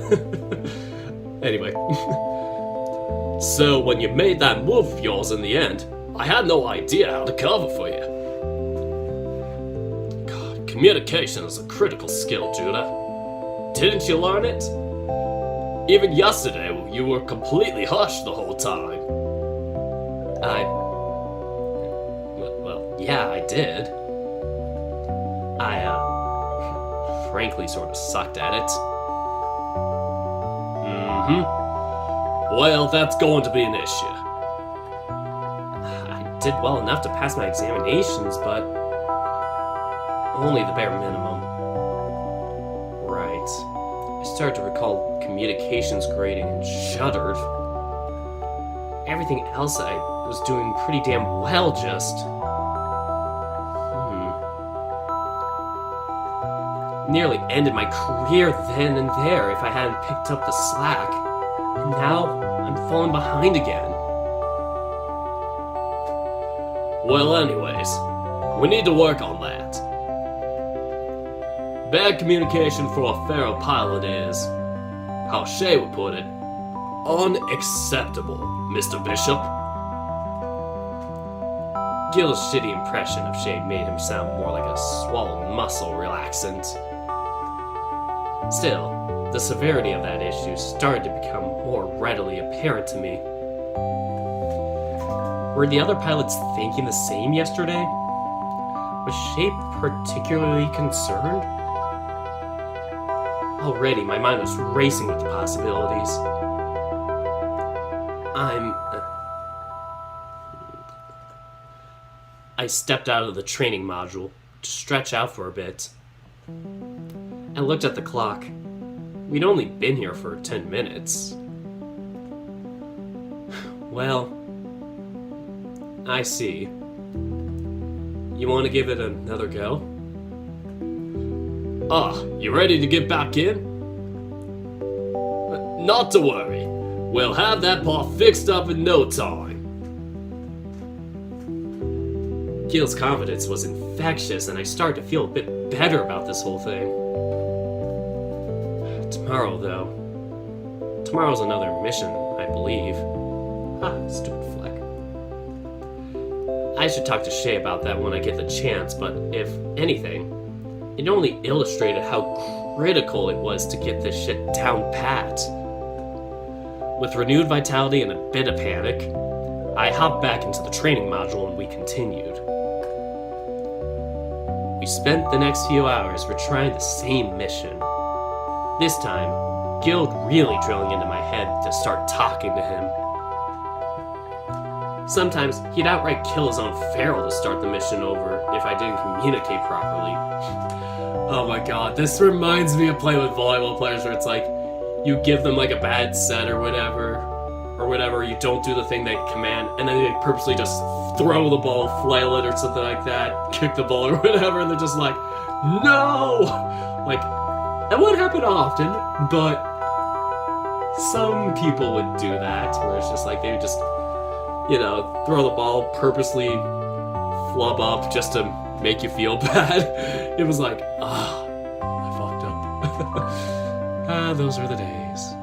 Anyway. So when you made that move of yours in the end, I had no idea how to cover for you. God, communication is a critical skill, Judah. Didn't you learn it? Even yesterday, you were completely hushed the whole time. Well, yeah, I did. I, frankly sort of sucked at it. Well, that's going to be an issue. I did well enough to pass my examinations, but only the bare minimum. Right. I started to recall communications grading and shuddered. Everything else I was doing pretty damn well, just... Nearly ended my career then and there if I hadn't picked up the slack. And now, I'm falling behind again. Well, anyways, we need to work on that. Bad communication for a feral pilot is, how Shay would put it, unacceptable, Mr. Bishop. Gil's shitty impression of Shay made him sound more like a swallowed muscle relaxant. Still, the severity of that issue started to become more readily apparent to me. Were the other pilots thinking the same yesterday? Was Shay particularly concerned? Already, my mind was racing with the possibilities. I stepped out of the training module to stretch out for a bit. I looked at the clock. We'd only been here for 10 minutes. Well, I see. You want to give it another go? You ready to get back in? Not to worry. We'll have that ball fixed up in no time. Gil's confidence was infectious, and I started to feel a bit better about this whole thing. Tomorrow, though. Tomorrow's another mission, I believe. Stupid fleck. I should talk to Shay about that when I get the chance, but if anything, it only illustrated how critical it was to get this shit down pat. With renewed vitality and a bit of panic, I hopped back into the training module and we continued. We spent the next few hours retrying the same mission. This time, Gil really drilling into my head to start talking to him. Sometimes he'd outright kill his own feral to start the mission over if I didn't communicate properly. Oh my god, this reminds me of playing with volleyball players where it's like, you give them like a bad set or whatever, you don't do the thing they command, and then they purposely just throw the ball, flail it or something like that, kick the ball or whatever, and they're just like, no! Like, that wouldn't happen often, but some people would do that, where it's just like, they would just, throw the ball, purposely flub up just to make you feel bad. It was like, I fucked up. Those were the days.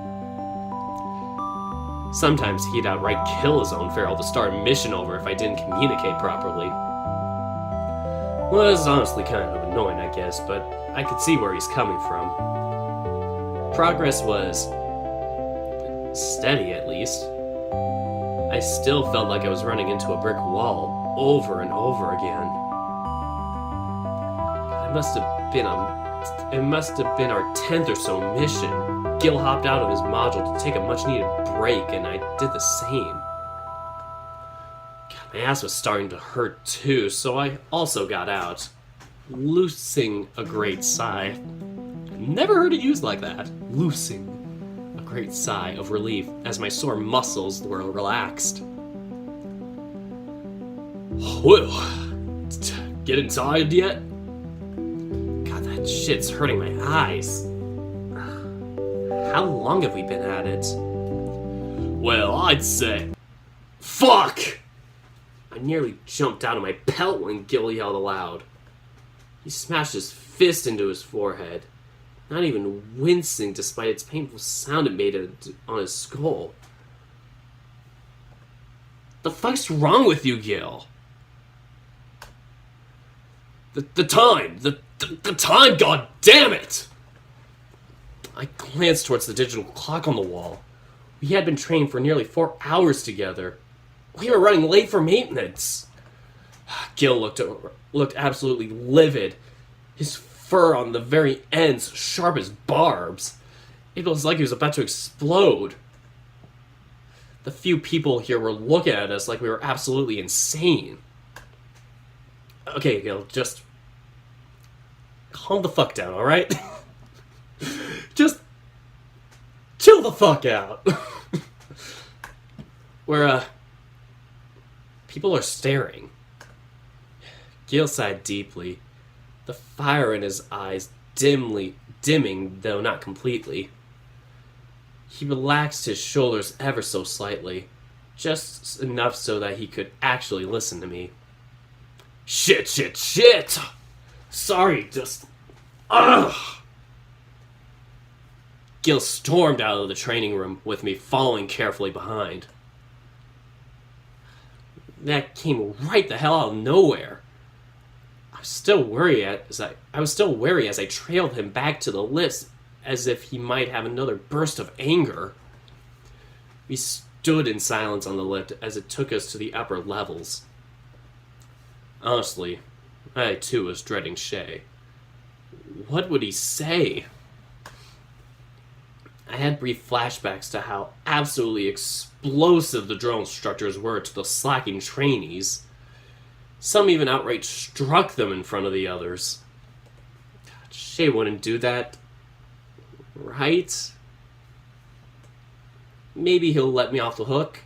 Sometimes he'd outright kill his own feral to start a mission over if I didn't communicate properly. Was honestly kind of annoying, I guess, but I could see where he's coming from. Progress was steady, at least. I still felt like I was running into a brick wall over and over again. It must have been our 10th or so mission. Gil hopped out of his module to take a much-needed break, and I did the same. God, my ass was starting to hurt too, so I also got out, loosing a great sigh. Never heard it used like that. Loosing a great sigh of relief as my sore muscles were relaxed. Well, getting tired yet? God, that shit's hurting my eyes. How long have we been at it? Well, I'd say... Fuck! I nearly jumped out of my pelt when Gil yelled aloud. He smashed his fist into his forehead, not even wincing despite its painful sound it made on his skull. The fuck's wrong with you, Gil? The time, god damn it! I glanced towards the digital clock on the wall. We had been trained for nearly 4 hours together. We were running late for maintenance. Gil looked absolutely livid. His fur on the very ends sharp as barbs. It was like he was about to explode. The few people here were looking at us like we were absolutely insane. Okay, Gil, just calm the fuck down, alright? Just chill the fuck out. People are staring. Gil sighed deeply, the fire in his eyes dimming, though not completely. He relaxed his shoulders ever so slightly, just enough so that he could actually listen to me. Shit! Sorry, just... Ugh! Gil stormed out of the training room with me following carefully behind. That came right the hell out of nowhere. I was still wary as I trailed him back to the lifts, as if he might have another burst of anger. We stood in silence on the lift as it took us to the upper levels. Honestly, I too was dreading Shay. What would he say? I had brief flashbacks to how absolutely explosive the drill instructors were to the slacking trainees. Some even outright struck them in front of the others. Shay wouldn't do that, right? Maybe he'll let me off the hook.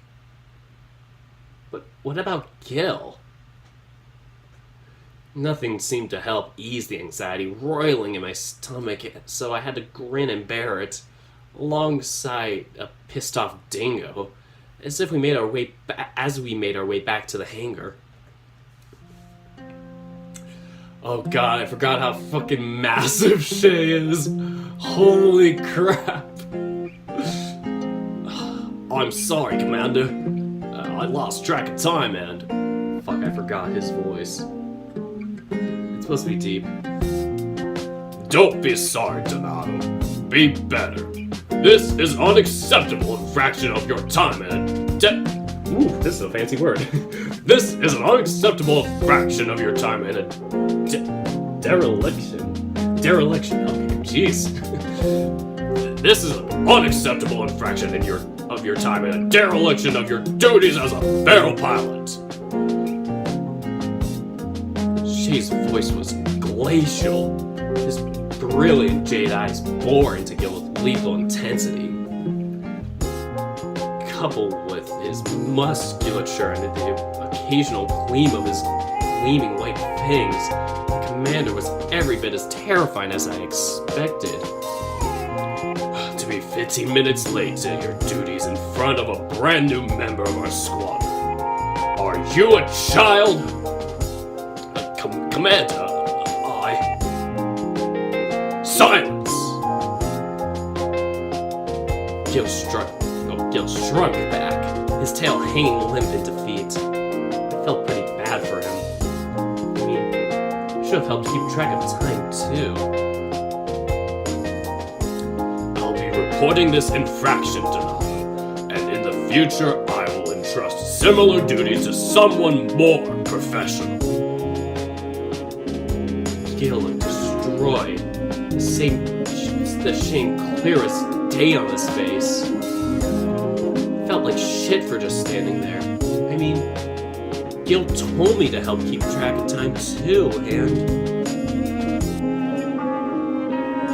But what about Gil? Nothing seemed to help ease the anxiety roiling in my stomach, so I had to grin and bear it, alongside a pissed-off dingo, as we made our way back to the hangar. Oh god, I forgot how fucking massive Shay is. Holy crap. I'm sorry, Commander. I lost track of time and... Fuck, I forgot his voice. It's supposed to be deep. Don't be sorry, Donato. Be better. This is an unacceptable infraction of your time and... Ooh, this is a fancy word. This is an unacceptable infraction of your time and a dereliction. Dereliction. Okay, jeez. This is an unacceptable infraction of your time and a dereliction of your duties as a barrel pilot. Shay's voice was glacial. His brilliant jade eyes bore into Gil with lethal intensity. Coupled with his musculature and the occasional gleam of his gleaming white fangs, the commander was every bit as terrifying as I expected. To be 15 minutes late to your duties in front of a brand new member of our squadron. Are you a child? Commander, Silence! Gil shrunk back, his tail hanging limp in defeat. I felt pretty bad for him. I mean, I should have helped keep track of time, too. I'll be reporting this infraction, Donato, and in the future I will entrust similar duties to someone more professional. Gil looked destroyed, the shame clear as day on his face. Felt like shit for just standing there. I mean, Gil told me to help keep track of time too, and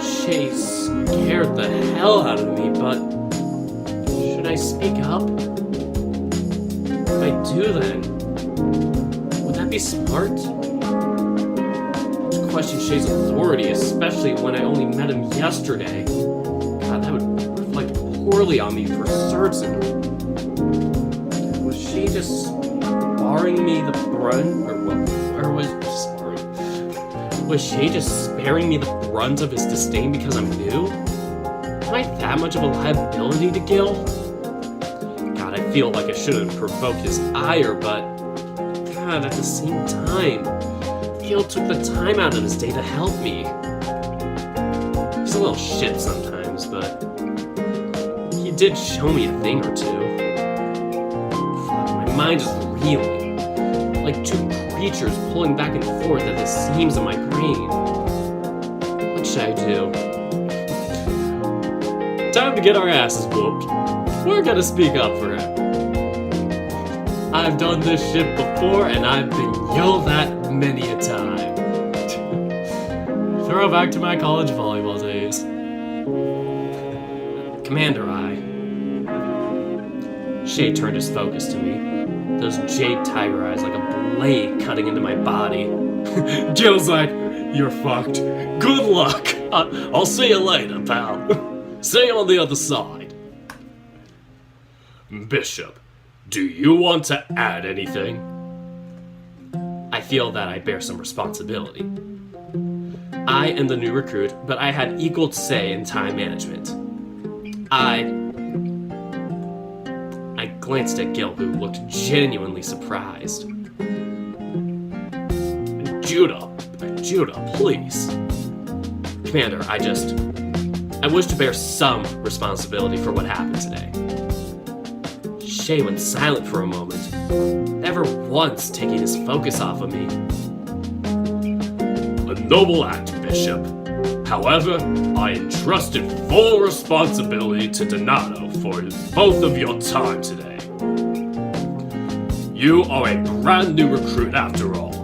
Shay scared the hell out of me, but should I speak up? If I do, then would that be smart? To question Shay's authority, especially when I only met him yesterday. God, that would reflect poorly on me for certain. Was she just sparing me the brunt, was Shay just sparing me the brunt of his disdain because I'm new? Am I that much of a liability to Gil? God, I feel like I shouldn't provoke his ire, but God, at the same time, Gil took the time out of his day to help me. He's a little shit sometimes, but he did show me a thing or two. My mind is reeling, like two creatures pulling back and forth at the seams of my brain. What should I do? Time to get our asses whooped. We're gonna speak up for him. I've done this shit before, and I've been yelled at many a time. Throw back to my college volleyball days. Commander, Shay turned his focus to me. Those jade tiger eyes like a blade cutting into my body. Gil's like, you're fucked. Good luck. I'll see you later, pal. See you on the other side. Bishop, do you want to add anything? I feel that I bear some responsibility. I am the new recruit, but I had equal say in time management. I glanced at Gil, who looked genuinely surprised. Judah, please. Commander, I wish to bear some responsibility for what happened today. Shay went silent for a moment, never once taking his focus off of me. A noble act, Bishop. However, I entrusted full responsibility to Donato for both of your time today. You are a brand new recruit after all,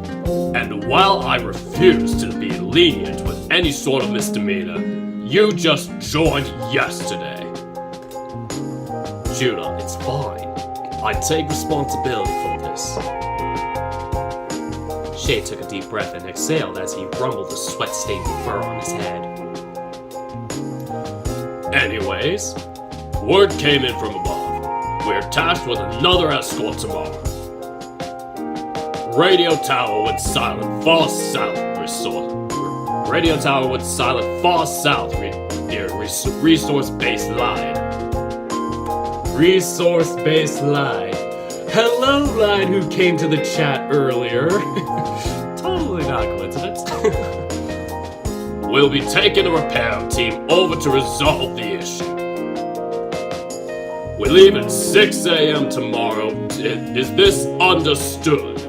and while I refuse to be lenient with any sort of misdemeanor, you just joined yesterday. Judah, it's fine. I take responsibility for this. Shay took a deep breath and exhaled as he rumbled the sweat-stained fur on his head. Anyways, word came in from above. We're tasked with another escort tomorrow. Radio tower went silent far south. Radio tower went silent far south near resource-based line. Resource-based line. Hello, line who came to the chat earlier. Totally not a coincidence. We'll be taking a repair team over to resolve the issue. We leave at 6 a.m. tomorrow. Is this understood?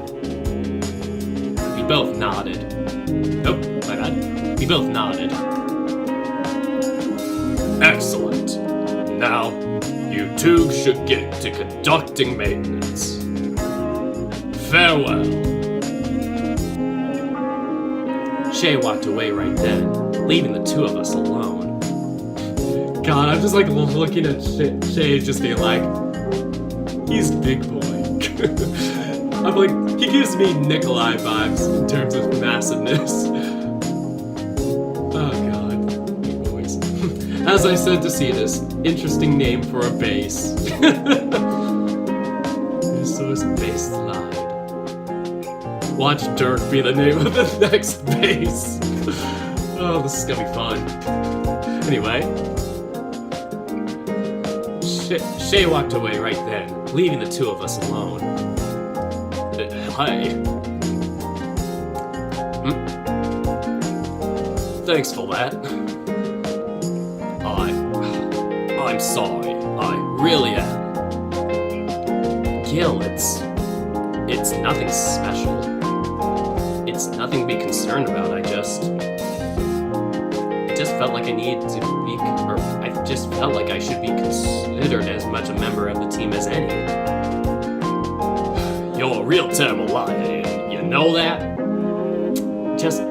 We both nodded. Nope, my bad. We both nodded. Excellent. Now, you two should get to conducting maintenance. Farewell. Shay walked away right then, leaving the two of us alone. God, I'm just like looking at Shay just being like, he's big boy. I'm like, he gives me Nikolai vibes in terms of massiveness. Oh god, big boys. As I said to Cetus, interesting name for a base. Resource base line. Watch Dirk be the name of the next base. Oh, this is gonna be fun. Anyway, Shay walked away right then, leaving the two of us alone. Hi. Thanks for that. I'm sorry. I really am. Gil, it's nothing special. It's nothing to be concerned about. I just felt like I just felt like I should be considered as much a member of the team as any. You're a real terrible liar, you know that? Just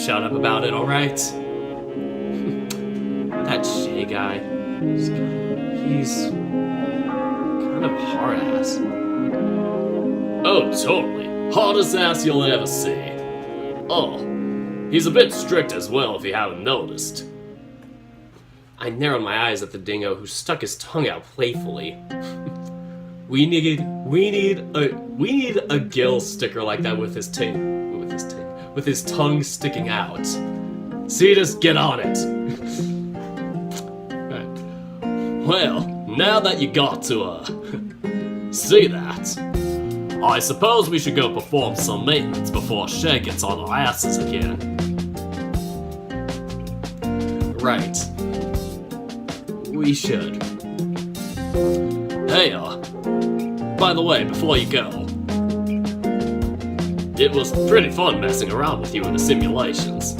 shut up about it, alright? That Shay guy, he's kind of hard-ass. Oh, totally. Hardest ass you'll ever see. Oh, he's a bit strict as well if you haven't noticed. I narrowed my eyes at the dingo who stuck his tongue out playfully. We need a Gil sticker like that with his tongue sticking out. Cetus, get on it. Right. Well, now that you got to see that, I suppose we should go perform some maintenance before Shay gets on our asses again. Right. We should. Hey, by the way, before you go, it was pretty fun messing around with you in the simulations.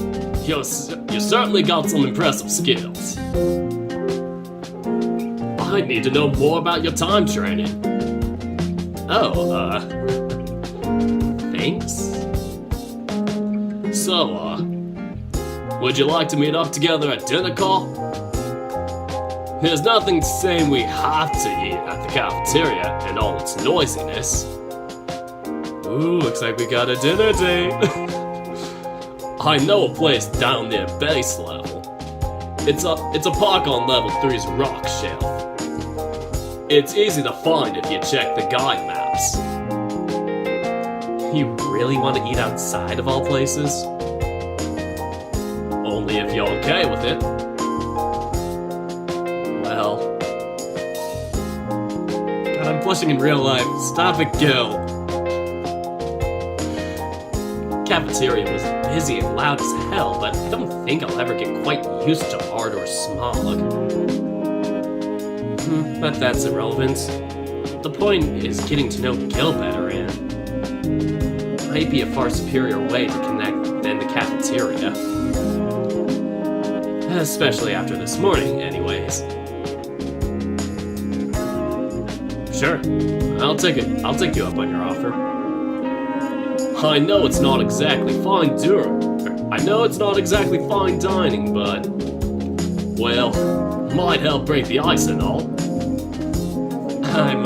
You certainly got some impressive skills. I need to know more about your time training. Oh, thanks? So, would you like to meet up together at dinner call? There's nothing saying we have to eat at the cafeteria and all its noisiness. Ooh, looks like we got a dinner date. I know a place down near base level. It's a park on level 3's rock shelf. It's easy to find if you check the guide maps. You really want to eat outside of all places? Only if you're okay with it. Well... God, I'm blushing in real life. Stop it, Gil. Cafeteria was busy and loud as hell, but I don't think I'll ever get quite used to art or smog. But that's irrelevant. The point is getting to know Gil better, and might be a far superior way to connect than the cafeteria. Especially after this morning, anyways. Sure, I'll take it. I'll take you up on your offer. I know it's not exactly fine dining, but well, might help break the ice and all. I'm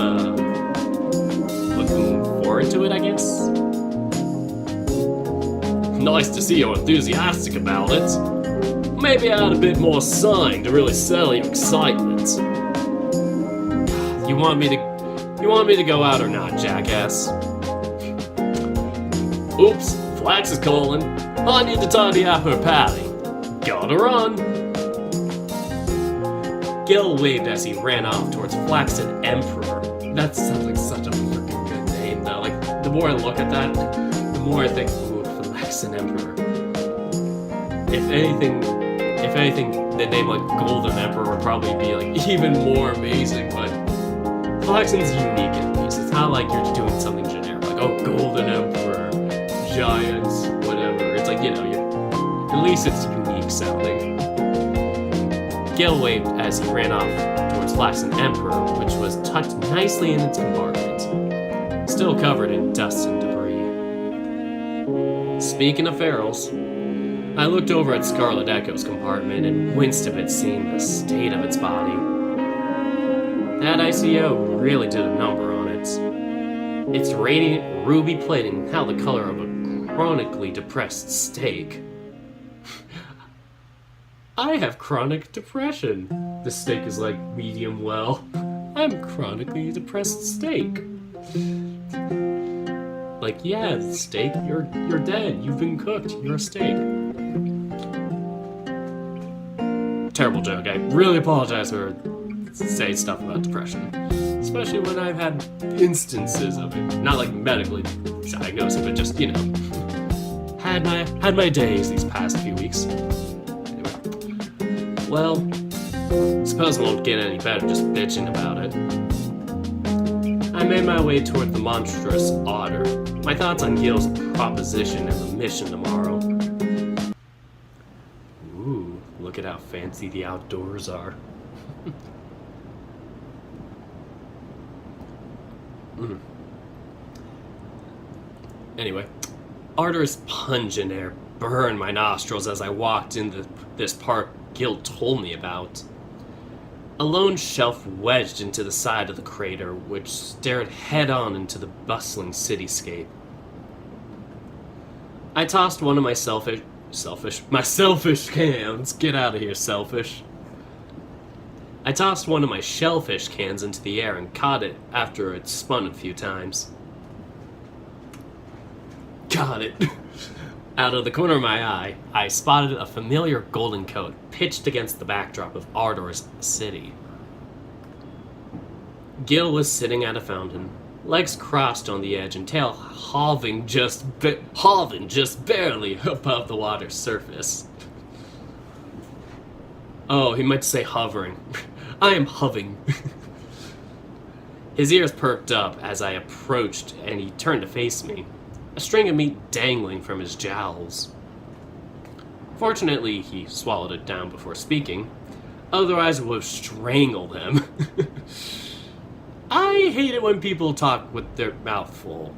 looking forward to it, I guess. Nice to see you're enthusiastic about it. Maybe add a bit more sign to really sell your excitement. You want me to go out or not, jackass? Oops, Flax is calling. I need to tidy up her patty. Gotta run. Gil waved as he ran off towards Flaxen Emperor. That sounds like such a freaking good name, though. Like, the more I look at that, the more I think, ooh, Flaxen Emperor. If anything, the name like Golden Emperor would probably be like even more amazing, but Flaxen's unique at least. It's not like you're doing something generic, like, oh, Golden Emperor, Giants, whatever. It's like, you know, at least it's unique sounding. Gil waved as he ran off towards Flaxen Emperor, which was tucked nicely in its compartment, still covered in dust and debris. Speaking of ferals, I looked over at Scarlet Echo's compartment and winced a bit seeing the state of its body. That I.C.O. really did a number on it. Its radiant ruby plating held the color of a chronically depressed steak. I have chronic depression. The steak is like medium well. I'm chronically depressed steak. Like, yeah, steak, you're dead. You've been cooked. You're a steak. Terrible joke. I really apologize for saying stuff about depression. Especially when I've had instances of it. Not like medically diagnosed, but just, you know, had my days these past few weeks. Well, suppose it won't get any better just bitching about it. I made my way toward the monstrous otter, my thoughts on Gil's proposition and the mission tomorrow. Ooh, look at how fancy the outdoors are. Anyway, Otter's pungent air burned my nostrils as I walked into this park Gil told me about. A lone shelf wedged into the side of the crater, which stared head-on into the bustling cityscape. I tossed one of my selfish cans. Get out of here, selfish. I tossed one of my shellfish cans into the air and caught it after it spun a few times. Got it. Out of the corner of my eye, I spotted a familiar golden coat pitched against the backdrop of Ardor's city. Gil was sitting at a fountain, legs crossed on the edge and tail halving just barely above the water's surface. Oh, he meant to say hovering. I am hoving. His ears perked up as I approached and he turned to face me. A string of meat dangling from his jowls. Fortunately, he swallowed it down before speaking, otherwise I would have strangled him. I hate it when people talk with their mouth full.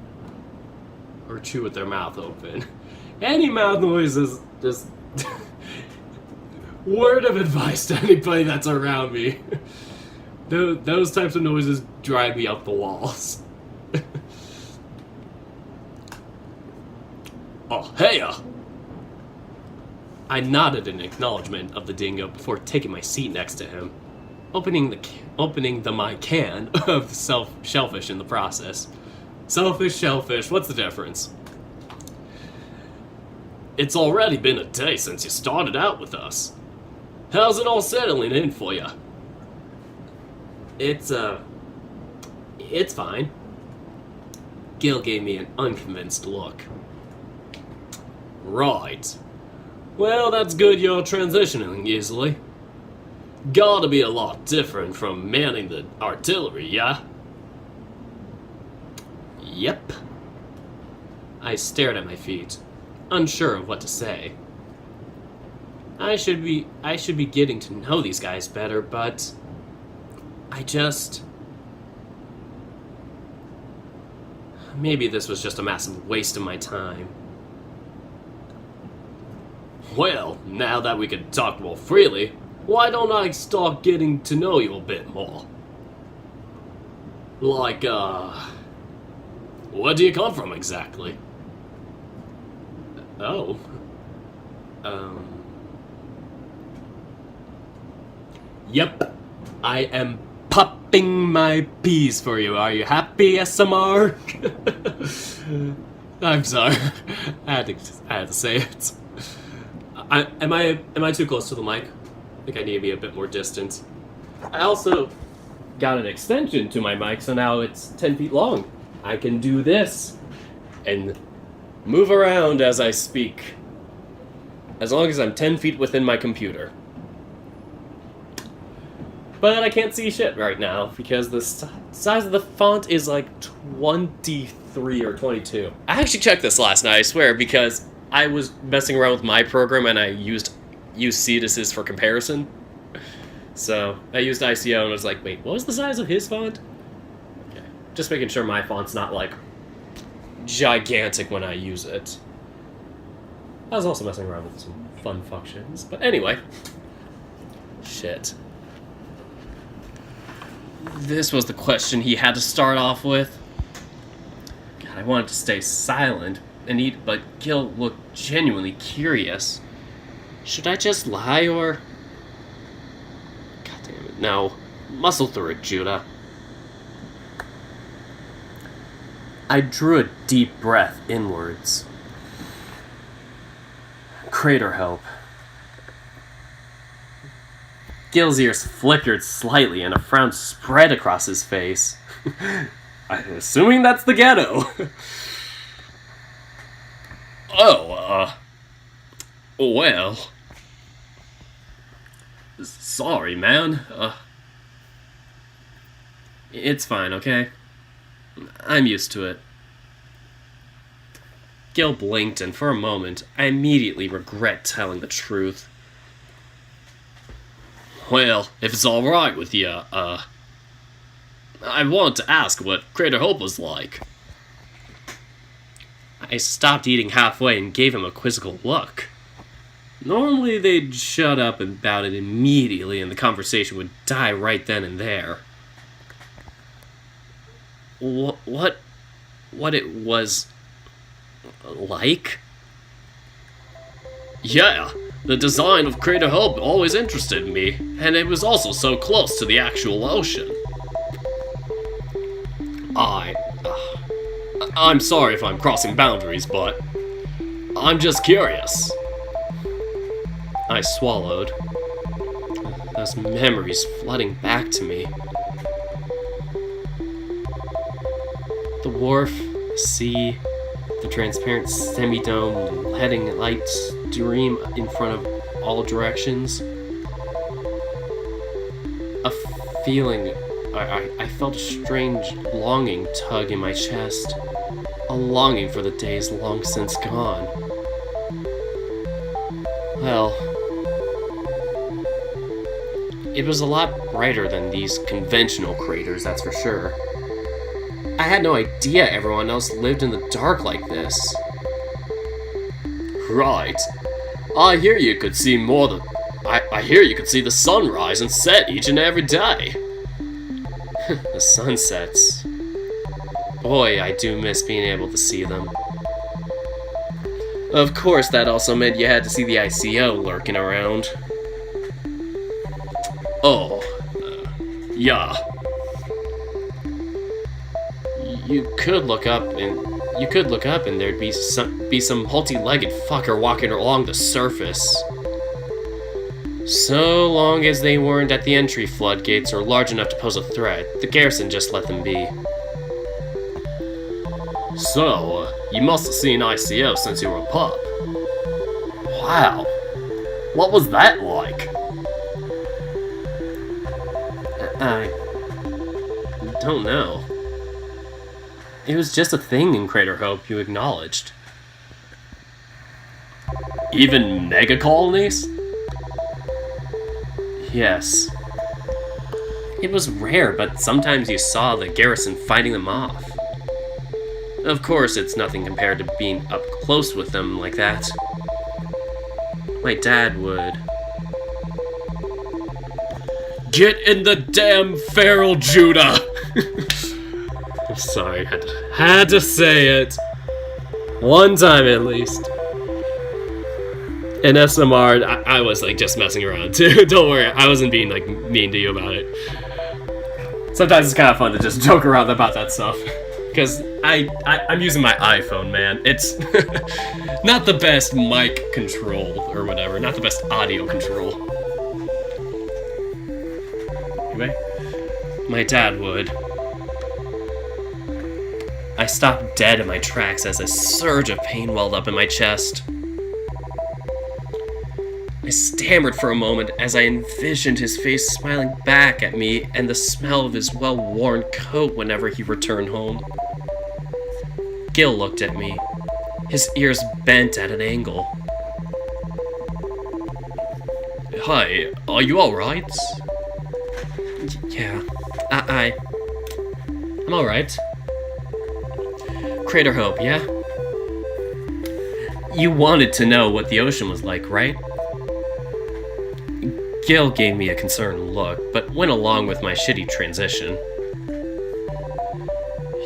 Or chew with their mouth open. Any mouth noise is just... word of advice to anybody that's around me. Those types of noises drive me up the walls. Oh, heya! I nodded in acknowledgement of the dingo before taking my seat next to him. opening my can of shellfish in the process. Selfish, shellfish, what's the difference? It's already been a day since you started out with us. How's it all settling in for you? It's fine. Gil gave me an unconvinced look. Right. Well, that's good you're transitioning easily. Gotta be a lot different from manning the artillery, yeah? Yep. I stared at my feet, unsure of what to say. I should be getting to know these guys better, but maybe this was just a massive waste of my time. Well, now that we can talk more freely, why don't I start getting to know you a bit more? Like, where do you come from exactly? Oh. Yep. I am popping my peas for you. Are you happy, SMR? I'm sorry. I had to say it. Am I too close to the mic? I think I need to be a bit more distant. I also got an extension to my mic, so now it's 10 feet long. I can do this and move around as I speak, as long as I'm 10 feet within my computer. But I can't see shit right now because the size of the font is like 23 or 22. I actually checked this last night, I swear, because I was messing around with my program and I used Cetus for comparison. So I used I.C.O. and was like, wait, what was the size of his font? Okay. Just making sure my font's not like gigantic when I use it. I was also messing around with some fun functions, but anyway. Shit. This was the question he had to start off with. God, I wanted to stay silent and eat, but Gil looked genuinely curious. Should I just lie, or... God damn it, no. Muscle through it, Judah. I drew a deep breath inwards. Crater help. Gil's ears flickered slightly and a frown spread across his face. I'm assuming that's the ghetto. Well... Sorry, man. It's fine, okay? I'm used to it. Gil blinked, and for a moment, I immediately regret telling the truth. Well, if it's alright with you, I wanted to ask what Crater Hope was like. I stopped eating halfway and gave him a quizzical look. Normally they'd shut up about it immediately and the conversation would die right then and there. What it was like? Yeah, the design of Crater Hope always interested me, and it was also so close to the actual ocean. I'm sorry if I'm crossing boundaries, but I'm just curious. I swallowed. Those memories flooding back to me. The wharf, the sea, the transparent semi-dome, letting light stream in front of all directions. A feeling, I felt a strange longing tug in my chest. A longing for the days long since gone. Well, it was a lot brighter than these conventional craters, that's for sure. I had no idea everyone else lived in the dark like this. Right. I hear you could see more than... I hear you could see the sun rise and set each and every day. The sunsets. Boy, I do miss being able to see them. Of course, that also meant you had to see the I.C.O. lurking around. Oh, Yeah. You could look up and there'd be some multi-legged fucker walking along the surface. So long as they weren't at the entry floodgates or large enough to pose a threat, the garrison just let them be. So, you must have seen I.C.O. since you were a pup. Wow. What was that like? I don't know. It was just a thing in Crater Hope you acknowledged. Even mega colonies? Yes. It was rare, but sometimes you saw the garrison fighting them off. Of course, it's nothing compared to being up close with them like that. My dad would. Get in the damn feral Judah! I'm sorry, had to say it. One time at least. In SMR, I was like just messing around too. Don't worry, I wasn't being like mean to you about it. Sometimes it's kind of fun to just joke around about that stuff. Because I'm using my iPhone, man. It's not the best mic control or whatever, not the best audio control. Anyway, my dad would. I stopped dead in my tracks as a surge of pain welled up in my chest. I stammered for a moment as I envisioned his face smiling back at me and the smell of his well-worn coat whenever he returned home. Gil looked at me, his ears bent at an angle. Hi, are you alright? Yeah, I'm alright. Crater Hope, yeah? You wanted to know what the ocean was like, right? Gil gave me a concerned look, but went along with my shitty transition.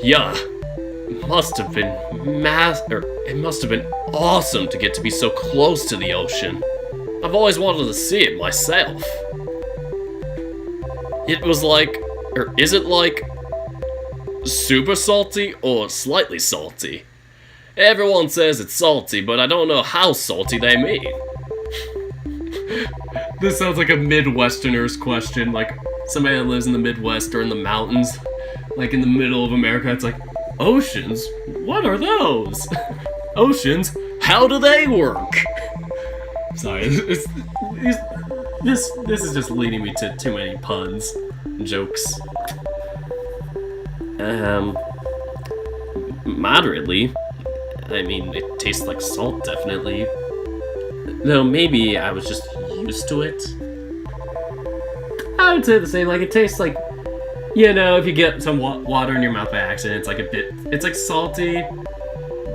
Yeah, it must have been awesome to get to be so close to the ocean. I've always wanted to see it myself. It was like, or is it like, super salty or slightly salty? Everyone says it's salty, but I don't know how salty they mean. This sounds like a Midwesterner's question, like somebody that lives in the Midwest or in the mountains, like in the middle of America. It's like, oceans? What are those? Oceans? How do they work? Sorry, this is just leading me to too many puns and jokes. Moderately. I mean, it tastes like salt, definitely. Though maybe I was just used to it. I would say the same, like it tastes like, you know, if you get some water in your mouth by accident, it's like it's like salty,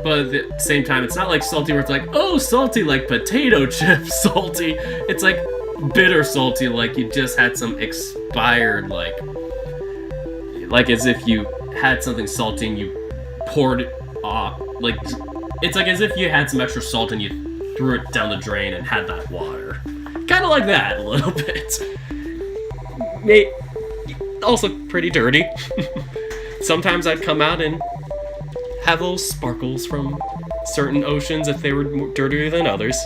but at the same time, it's not like salty where it's like, oh, salty like potato chip salty. It's like bitter salty, like you just had some expired, like as if you had something salty and you poured it off, like, it's like as if you had some extra salt and you threw it down the drain and had that water. Kind of like that, a little bit. Also pretty dirty. Sometimes I'd come out and have little sparkles from certain oceans if they were dirtier than others.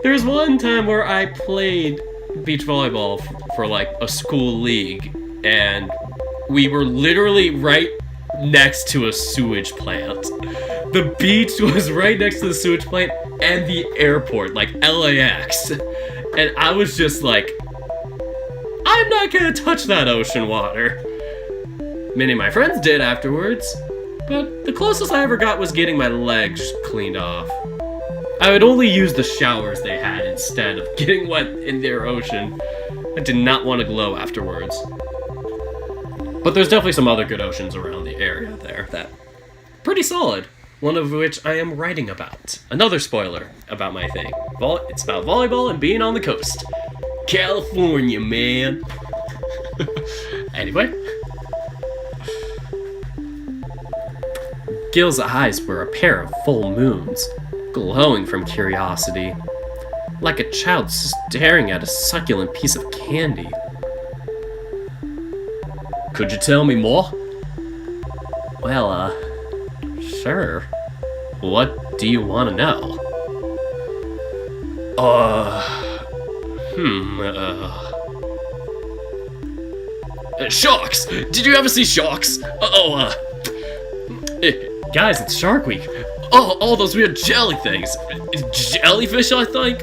There's one time where I played beach volleyball for like a school league, and we were literally right next to a sewage plant. The beach was right next to the sewage plant and the airport, like LAX. And I was just like, I'm not gonna touch that ocean water. Many of my friends did afterwards, but the closest I ever got was getting my legs cleaned off. I would only use the showers they had instead of getting wet in their ocean. I did not want to glow afterwards. But there's definitely some other good oceans around the area there that pretty solid. One of which I am writing about. Another spoiler about my thing. It's about volleyball and being on the coast. California, man. Anyway. Gil's eyes were a pair of full moons, glowing from curiosity, like a child staring at a succulent piece of candy. Could you tell me more? Well, sure. What do you want to know? Sharks! Did you ever see sharks? Guys, it's Shark Week. Oh, all those weird jelly things. Jellyfish, I think?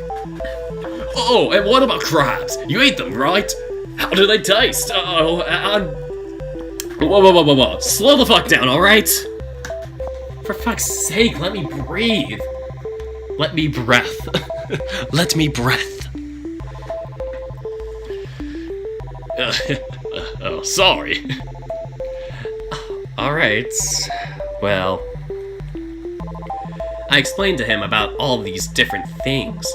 Oh, and what about crabs? You ate them, right? How do they taste? Whoa. Slow the fuck down, alright? For fuck's sake, let me breathe. Let me breath. Let me breath. Oh, sorry. Alright. Well, I explained to him about all these different things.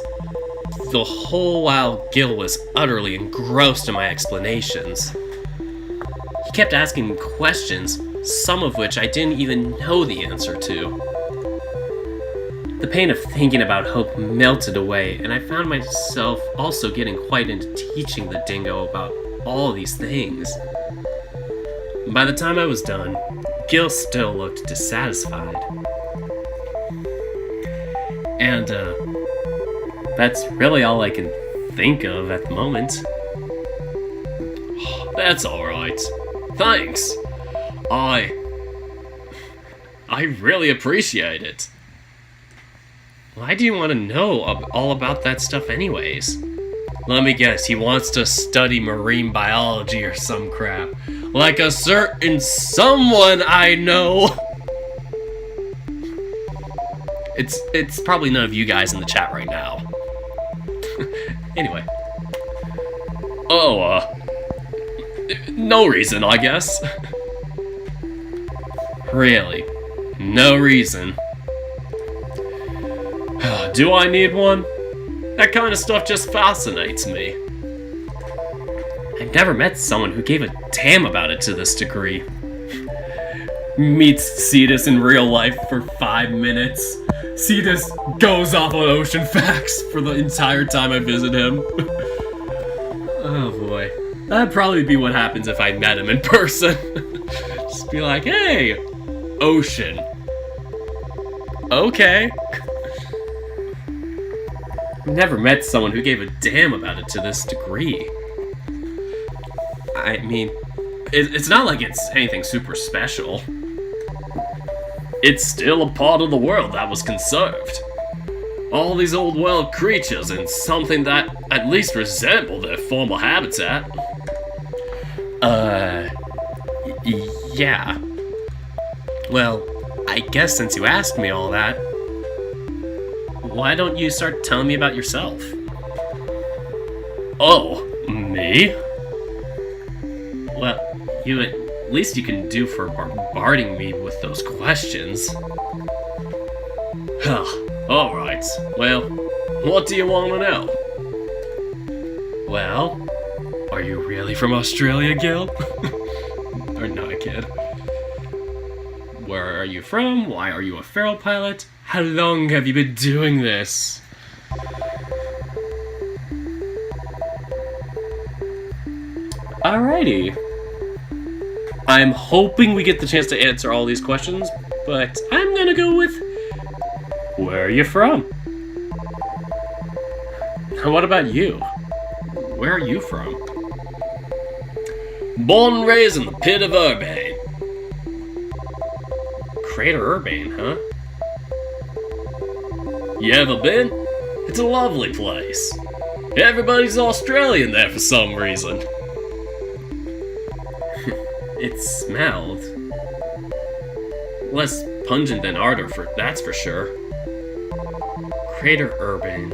The whole while Gil was utterly engrossed in my explanations. He kept asking questions, some of which I didn't even know the answer to. The pain of thinking about hope melted away, and I found myself also getting quite into teaching the dingo about all these things. By the time I was done, Gil still looked dissatisfied. And, that's really all I can think of at the moment. That's alright. Thanks. I really appreciate it. Why do you want to know all about that stuff anyways? Let me guess, he wants to study marine biology or some crap. Like a certain someone I know. It's probably none of you guys in the chat right now. Anyway. No reason, I guess. Really? No reason? Do I need one? That kind of stuff just fascinates me. I've never met someone who gave a damn about it to this degree. Meets Cetus in real life for 5 minutes. Cetus goes off on ocean facts for the entire time I visit him. Oh boy. That'd probably be what happens if I met him in person. Just be like, hey, ocean. Okay. I've never met someone who gave a damn about it to this degree. I mean, it's not like it's anything super special. It's still a part of the world that was conserved. All these old world creatures in something that at least resemble their former habitat. Yeah. Well, I guess since you asked me all that, why don't you start telling me about yourself? Oh, me? Well, at least you can do for bombarding me with those questions. Alright, well, what do you want to know? Well, are you really from Australia, Gil? Or not a kid? Where are you from? Why are you a feral pilot? How long have you been doing this? Alrighty. I'm hoping we get the chance to answer all these questions, but I'm gonna go with, where are you from? What about you? Where are you from? Born and raised in the pit of Urbane. Crater Urbane, huh? You ever been? It's a lovely place. Everybody's Australian there for some reason. It smelled less pungent than Ardor, that's for sure. Crater Urbane.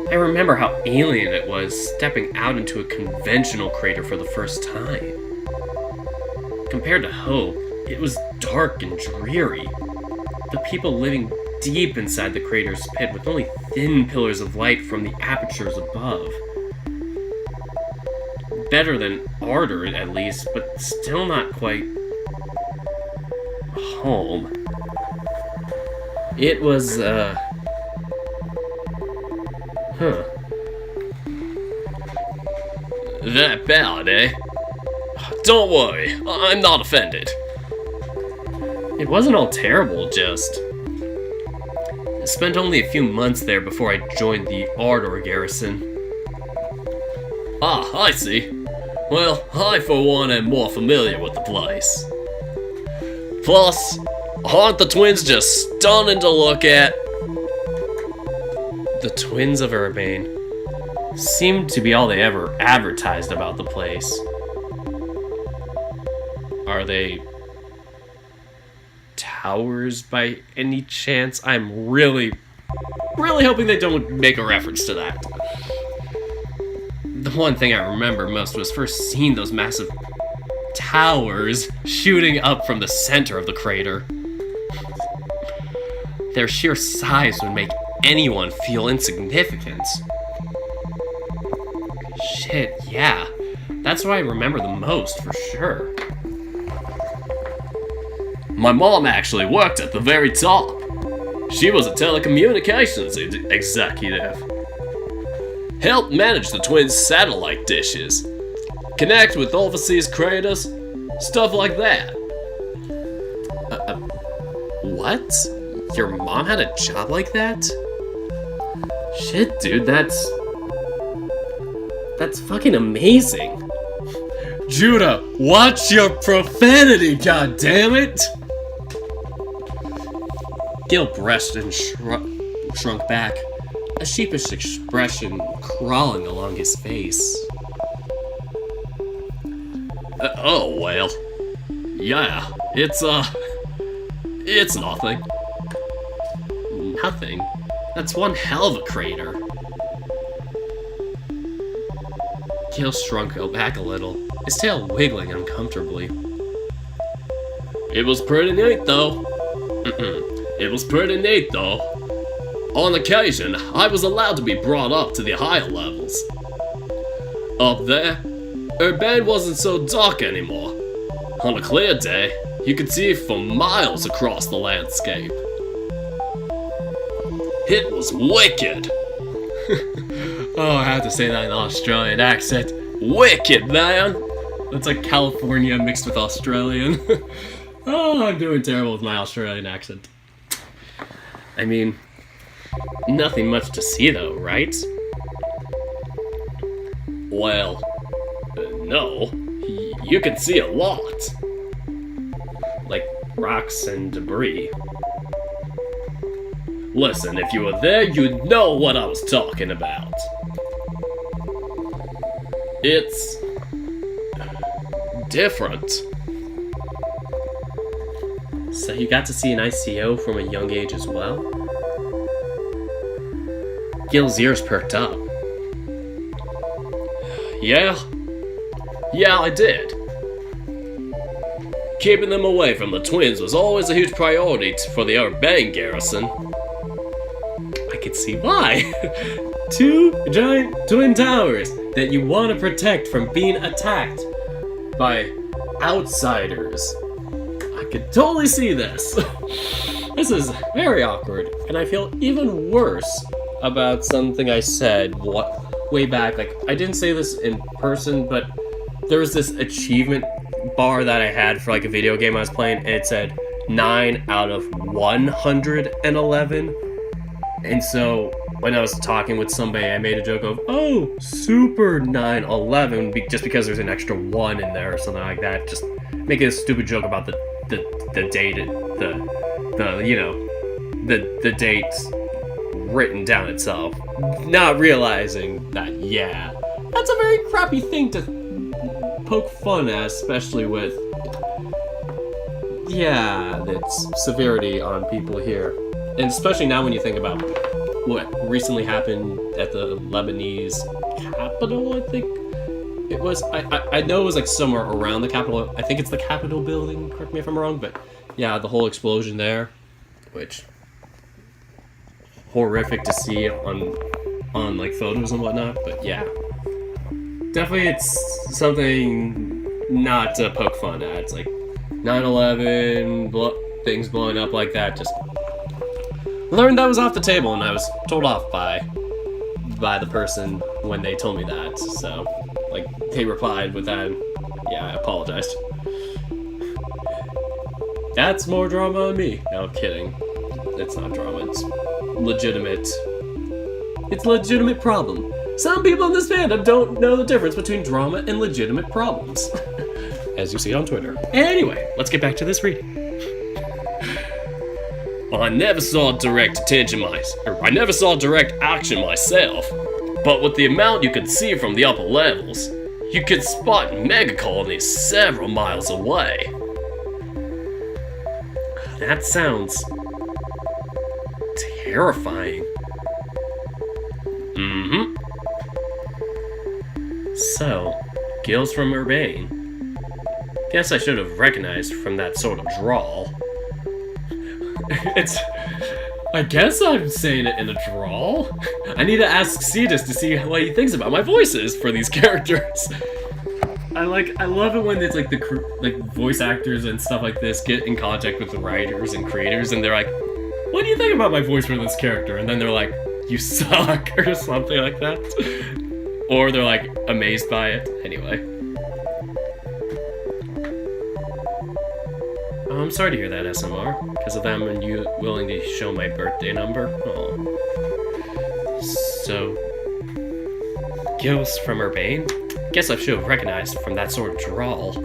I remember how alien it was stepping out into a conventional crater for the first time. Compared to Hope, it was dark and dreary. The people living deep inside the crater's pit with only thin pillars of light from the apertures above. Better than Ardor, at least, but still not quite home. It was, That bad, eh? don't worry. I'm not offended. It wasn't all terrible, just... I spent only a few months there before I joined the Ardor garrison. Ah, I see. Well, I for one am more familiar with the place. Plus, aren't the twins just stunning to look at? The twins of Urbane seemed to be all they ever advertised about the place. Are they towers by any chance? I'm really hoping they don't make a reference to that. The one thing I remember most was first seeing those massive towers shooting up from the center of the crater. Their sheer size would make anyone feel insignificant. Shit, yeah. That's what I remember the most, for sure. My mom actually worked at the very top. She was a telecommunications executive. Helped manage the twins' satellite dishes. Connect with overseas creators. Stuff like that. What? Your mom had a job like that? Shit, dude, that's fucking amazing. Judah, watch your profanity, goddammit! Gil blushed and shrunk back, a sheepish expression crawling along his face. Oh, well. Yeah, it's nothing. Nothing? That's one hell of a crater. Gil shrunk back a little, his tail wiggling uncomfortably. It was pretty neat, though. It was pretty neat, though. On occasion, I was allowed to be brought up to the higher levels. Up there, Urbane wasn't so dark anymore. On a clear day, you could see for miles across the landscape. It was wicked! Oh, I have to say that in an Australian accent. Wicked, man! That's like California mixed with Australian. Oh, I'm doing terrible with my Australian accent. I mean, nothing much to see though, right? Well, no. You can see a lot. Like rocks and debris. Listen, if you were there, you'd know what I was talking about. It's different. So you got to see an I.C.O. from a young age as well? Gil's ears perked up. Yeah, I did. Keeping them away from the twins was always a huge priority for the Urbane garrison. I could see why. 2 giant twin towers that you want to protect from being attacked by outsiders. I could totally see this. This is very awkward, and I feel even worse about something I said way back. Like, I didn't say this in person, but there was this achievement bar that I had for like a video game I was playing, and it said 9 out of 111. And so when I was talking with somebody, I made a joke of, oh, super 911, just because there's an extra 1 in there or something like that. Just making a stupid joke about the date, the date written down itself, not realizing that, yeah, that's a very crappy thing to poke fun at, especially with, yeah, its severity on people here. And especially now when you think about what recently happened at the Lebanese capital, I think it was. I know it was like somewhere around the capital. I think it's the Capitol building, correct me if I'm wrong, but yeah, the whole explosion there, which horrific to see on like photos and whatnot, but yeah. Definitely it's something not to poke fun at. It's like 9/11, things blowing up like that, just learned that was off the table, and I was told off by the person when they told me that. So, like, they replied with that, Yeah, I apologized. That's more drama on me. No, I'm kidding. It's not drama, it's legitimate. It's a legitimate problem. Some people in this fandom don't know the difference between drama and legitimate problems. As you see on Twitter. Anyway, let's get back to this reading. I never saw direct action myself, but with the amount you could see from the upper levels, you could spot mega colonies several miles away. That sounds terrifying. Mm-hmm. So, Gil's from Urbane. Guess I should have recognized from that sort of drawl. I guess I'm saying it in a drawl. I need to ask Cetus to see what he thinks about my voices for these characters. I love it when it's like the voice actors and stuff like this get in contact with the writers and creators, and they're like, "What do you think about my voice for this character?" And then they're like, "You suck," or something like that. Or they're like amazed by it. Anyway. Oh, I'm sorry to hear that, SMR. Because of them and you willing to show my birthday number. Oh. So, Gil's from Urbane? Guess I should have recognized from that sort of drawl.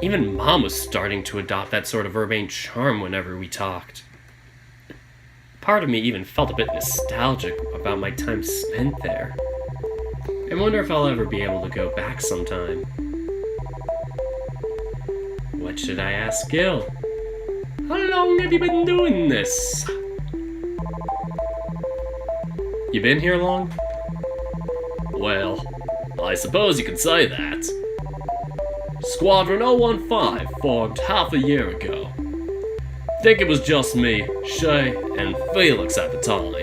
Even Mom was starting to adopt that sort of Urbane charm whenever we talked. Part of me even felt a bit nostalgic about my time spent there. I wonder if I'll ever be able to go back sometime. What should I ask Gil? How long have you been doing this? You been here long? Well, I suppose you could say that. Squadron 015 formed half a year ago. Think it was just me, Shay, and Felix at the time.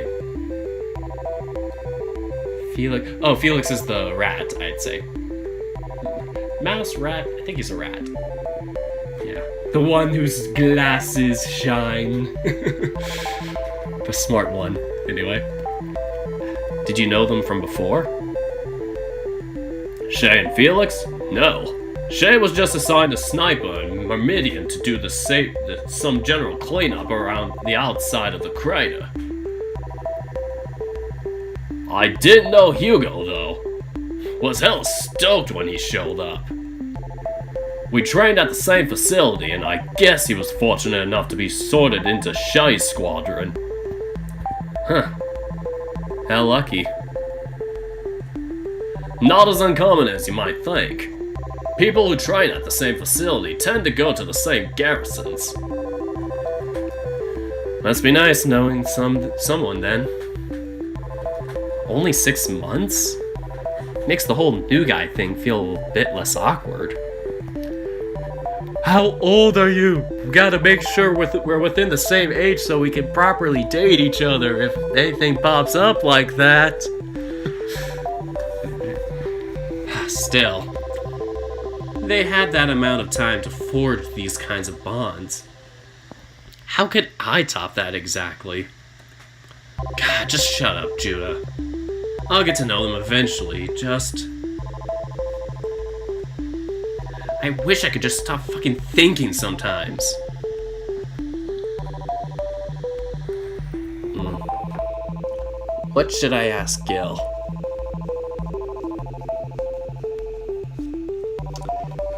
Felix? Oh, Felix is the rat, I'd say. Mouse, rat? I think he's a rat. Yeah. The one whose glasses shine. The smart one, anyway. Did you know them from before? Shay and Felix? No. Shay was just assigned a sniper in Myrmidian to do some general cleanup around the outside of the crater. I didn't know Hugo, though. Was hella stoked when he showed up. We trained at the same facility, and I guess he was fortunate enough to be sorted into Shay's squadron. Huh. How lucky. Not as uncommon as you might think. People who train at the same facility tend to go to the same garrisons. Must be nice knowing someone then. Only 6 months? Makes the whole new guy thing feel a bit less awkward. How old are you? We gotta make sure we're within the same age so we can properly date each other if anything pops up like that. Still, they had that amount of time to forge these kinds of bonds. How could I top that exactly? God, just shut up, Judah. I'll get to know them eventually, just... I wish I could just stop fucking thinking sometimes. What should I ask Gil?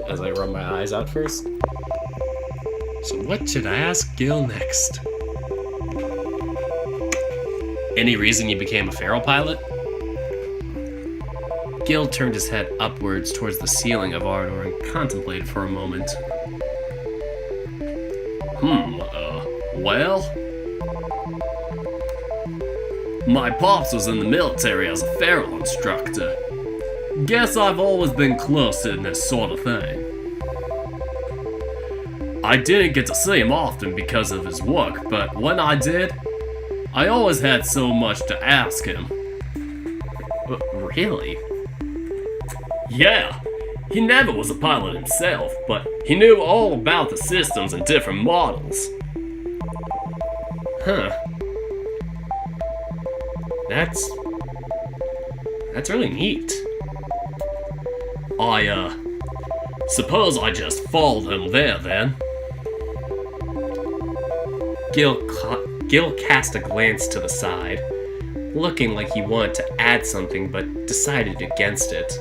As I rub my eyes out first. So what should I ask Gil next? Any reason you became a feral pilot? Gil turned his head upwards towards the ceiling of Ardor and contemplated for a moment. Well... My pops was in the military as a feral instructor. Guess I've always been close to this sort of thing. I didn't get to see him often because of his work, but when I did, I always had so much to ask him. Really? Yeah, he never was a pilot himself, but he knew all about the systems and different models. Huh. That's really neat. Suppose I just followed him there, then. Gil cast a glance to the side, looking like he wanted to add something but decided against it.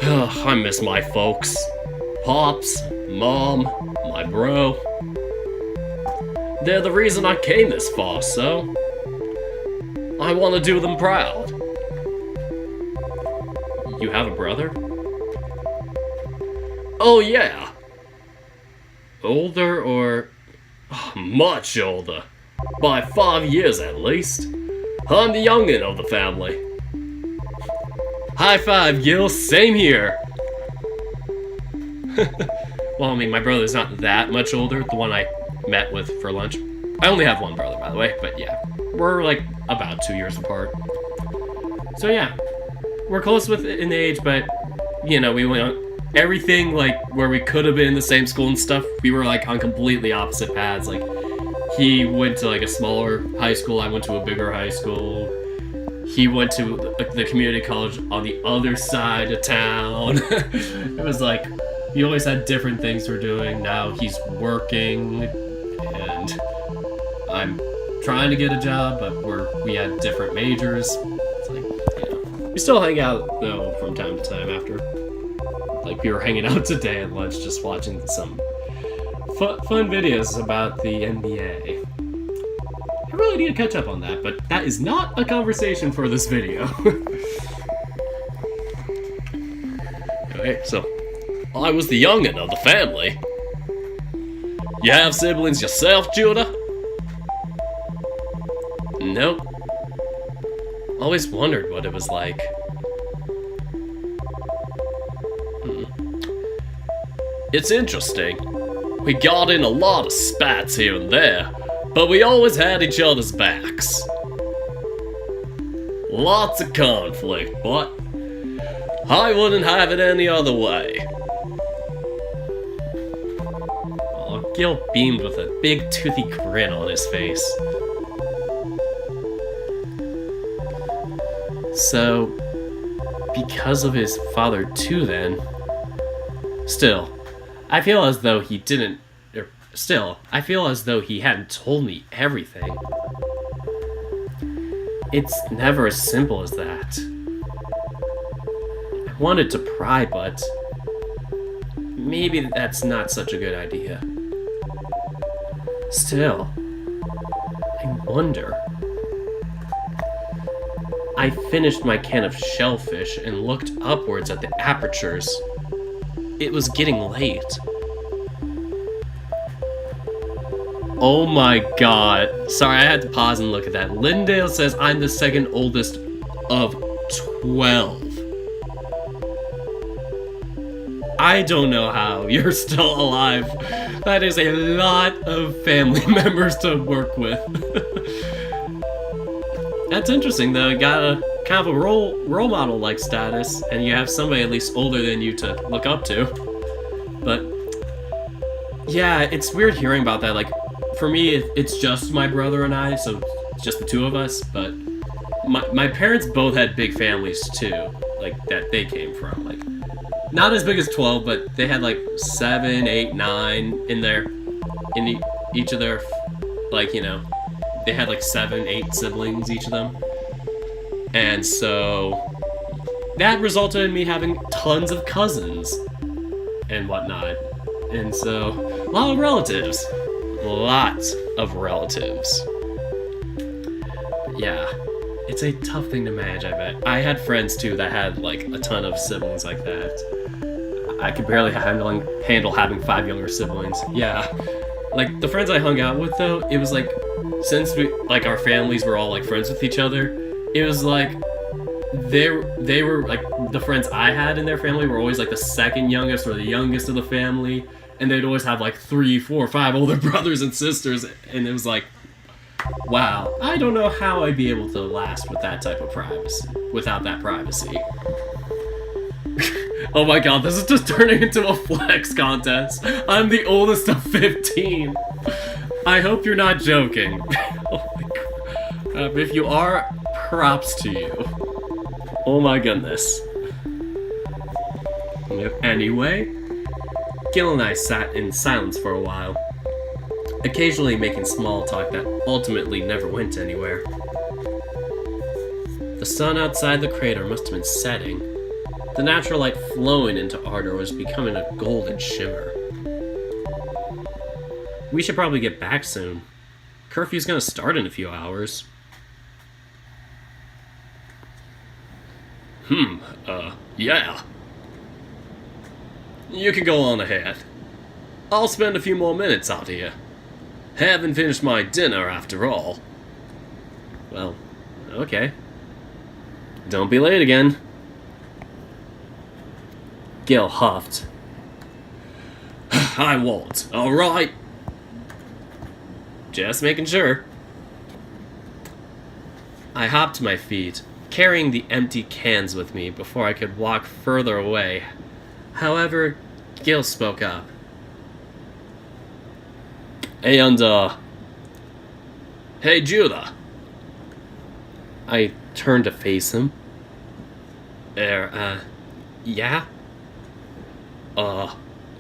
I miss my folks. Pops, Mom, my bro. They're the reason I came this far, so I want to do them proud. You have a brother? Oh yeah. Older or... much older. By 5 years at least. I'm the youngin' of the family. High five, Gil. Same here. Well, I mean, my brother's not that much older. The one I met with for lunch. I only have one brother, by the way. But yeah, we're like about 2 years apart. So yeah, we're close in age, but you know, we went on everything like where we could have been in the same school and stuff. We were like on completely opposite paths. Like he went to like a smaller high school. I went to a bigger high school. He went to the community college on the other side of town. It was like, we always had different things we're doing. Now he's working, and I'm trying to get a job, but we had different majors. It's like, you know, we still hang out, though, from time to time after. Like, we were hanging out today at lunch just watching some fun videos about the NBA. I really need to catch up on that, but that is not a conversation for this video. Okay, so I was the youngin' of the family. You have siblings yourself, Judah? Nope. Always wondered what it was like. It's interesting. We got in a lot of spats here and there, but we always had each other's backs. Lots of conflict, but I wouldn't have it any other way. Oh, Gil beamed with a big toothy grin on his face. So, because of his father too then, still, I feel as though he didn't, I feel as though he hadn't told me everything. It's never as simple as that. I wanted to pry, but maybe that's not such a good idea. Still, I wonder. I finished my can of shellfish and looked upwards at the apertures. It was getting late. Oh my god. Sorry, I had to pause and look at that. Lindale says I'm the second oldest of 12. I don't know how you're still alive. That is a lot of family members to work with. That's interesting though. You got a kind of a role model like status, and you have somebody at least older than you to look up to. But yeah, it's weird hearing about that. Like for me, it's just my brother and I, so it's just the two of us. But my parents both had big families too, like that they came from. Like not as big as 12, but they had like 7, 8, 9 in each of their, like, you know. They had like 7, 8 siblings, each of them. And so that resulted in me having tons of cousins and whatnot. And so a lot of relatives. Lots of relatives. But yeah, it's a tough thing to manage, I bet. I had friends too that had like a ton of siblings like that. I could barely handle having 5 younger siblings. Yeah. Like the friends I hung out with though, it was like, since our families were all like friends with each other, it was like they were like the friends I had in their family were always like the second youngest or the youngest of the family, and they'd always have like 3, 4, 5 older brothers and sisters, and it was like, wow, I don't know how I'd be able to last with that type of privacy, without that privacy. Oh my god, this is just turning into a flex contest. I'm the oldest of 15. I hope you're not joking. Oh my god. If you are, props to you. Oh my goodness. Anyway, Gil and I sat in silence for a while, occasionally making small talk that ultimately never went anywhere. The sun outside the crater must have been setting. The natural light flowing into Ardor was becoming a golden shimmer. We should probably get back soon. Curfew's gonna start in a few hours. Yeah. You can go on ahead. I'll spend a few more minutes out here. Haven't finished my dinner after all. Well, okay. Don't be late again. Gil huffed. I won't, alright? Just making sure. I hopped to my feet, carrying the empty cans with me before I could walk further away. However, Gil spoke up. And, hey, Judah. I turned to face him. Yeah?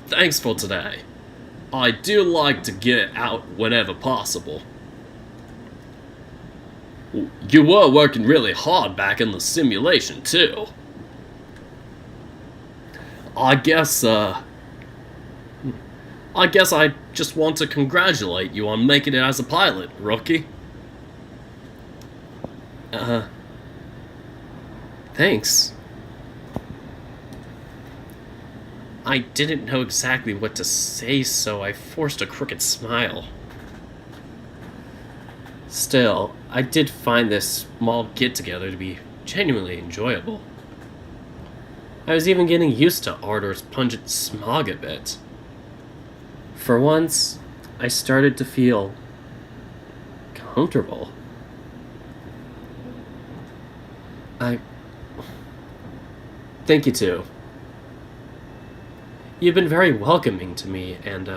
Thanks for today. I do like to get out whenever possible. You were working really hard back in the simulation, too. I guess I just want to congratulate you on making it as a pilot, rookie. Thanks. I didn't know exactly what to say, so I forced a crooked smile. Still, I did find this small get-together to be genuinely enjoyable. I was even getting used to Ardor's pungent smog a bit. For once, I started to feel comfortable. Thank you too. You've been very welcoming to me, and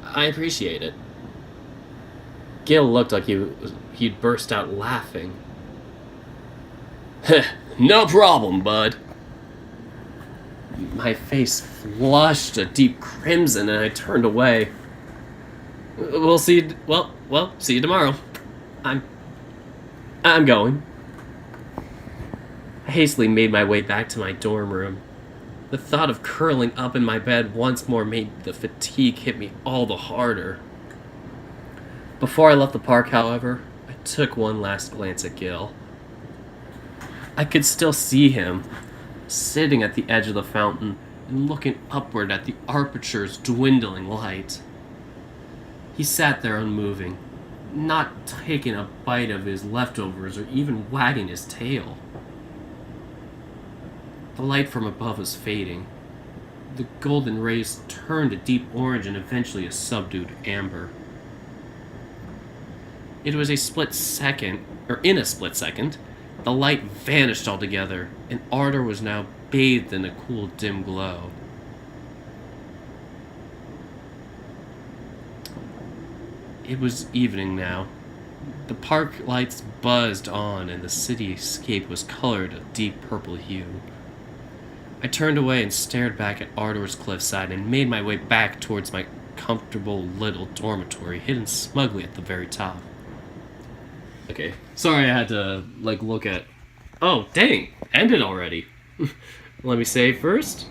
I appreciate it. Gil looked like he'd burst out laughing. No problem, bud. My face flushed a deep crimson, and I turned away. We'll see. Well, see you tomorrow. I'm going. I hastily made my way back to my dorm room. The thought of curling up in my bed once more made the fatigue hit me all the harder. Before I left the park, however, I took one last glance at Gil. I could still see him, sitting at the edge of the fountain and looking upward at the aperture's dwindling light. He sat there unmoving, not taking a bite of his leftovers or even wagging his tail. The light from above was fading. The golden rays turned a deep orange and eventually a subdued amber. In a split second, the light vanished altogether, and Ardor was now bathed in a cool, dim glow. It was evening now. The park lights buzzed on, and the cityscape was colored a deep purple hue. I turned away and stared back at Ardor's cliffside and made my way back towards my comfortable little dormitory hidden smugly at the very top. Okay, sorry I had to, look at... Oh, dang! Ended already! Let me save first.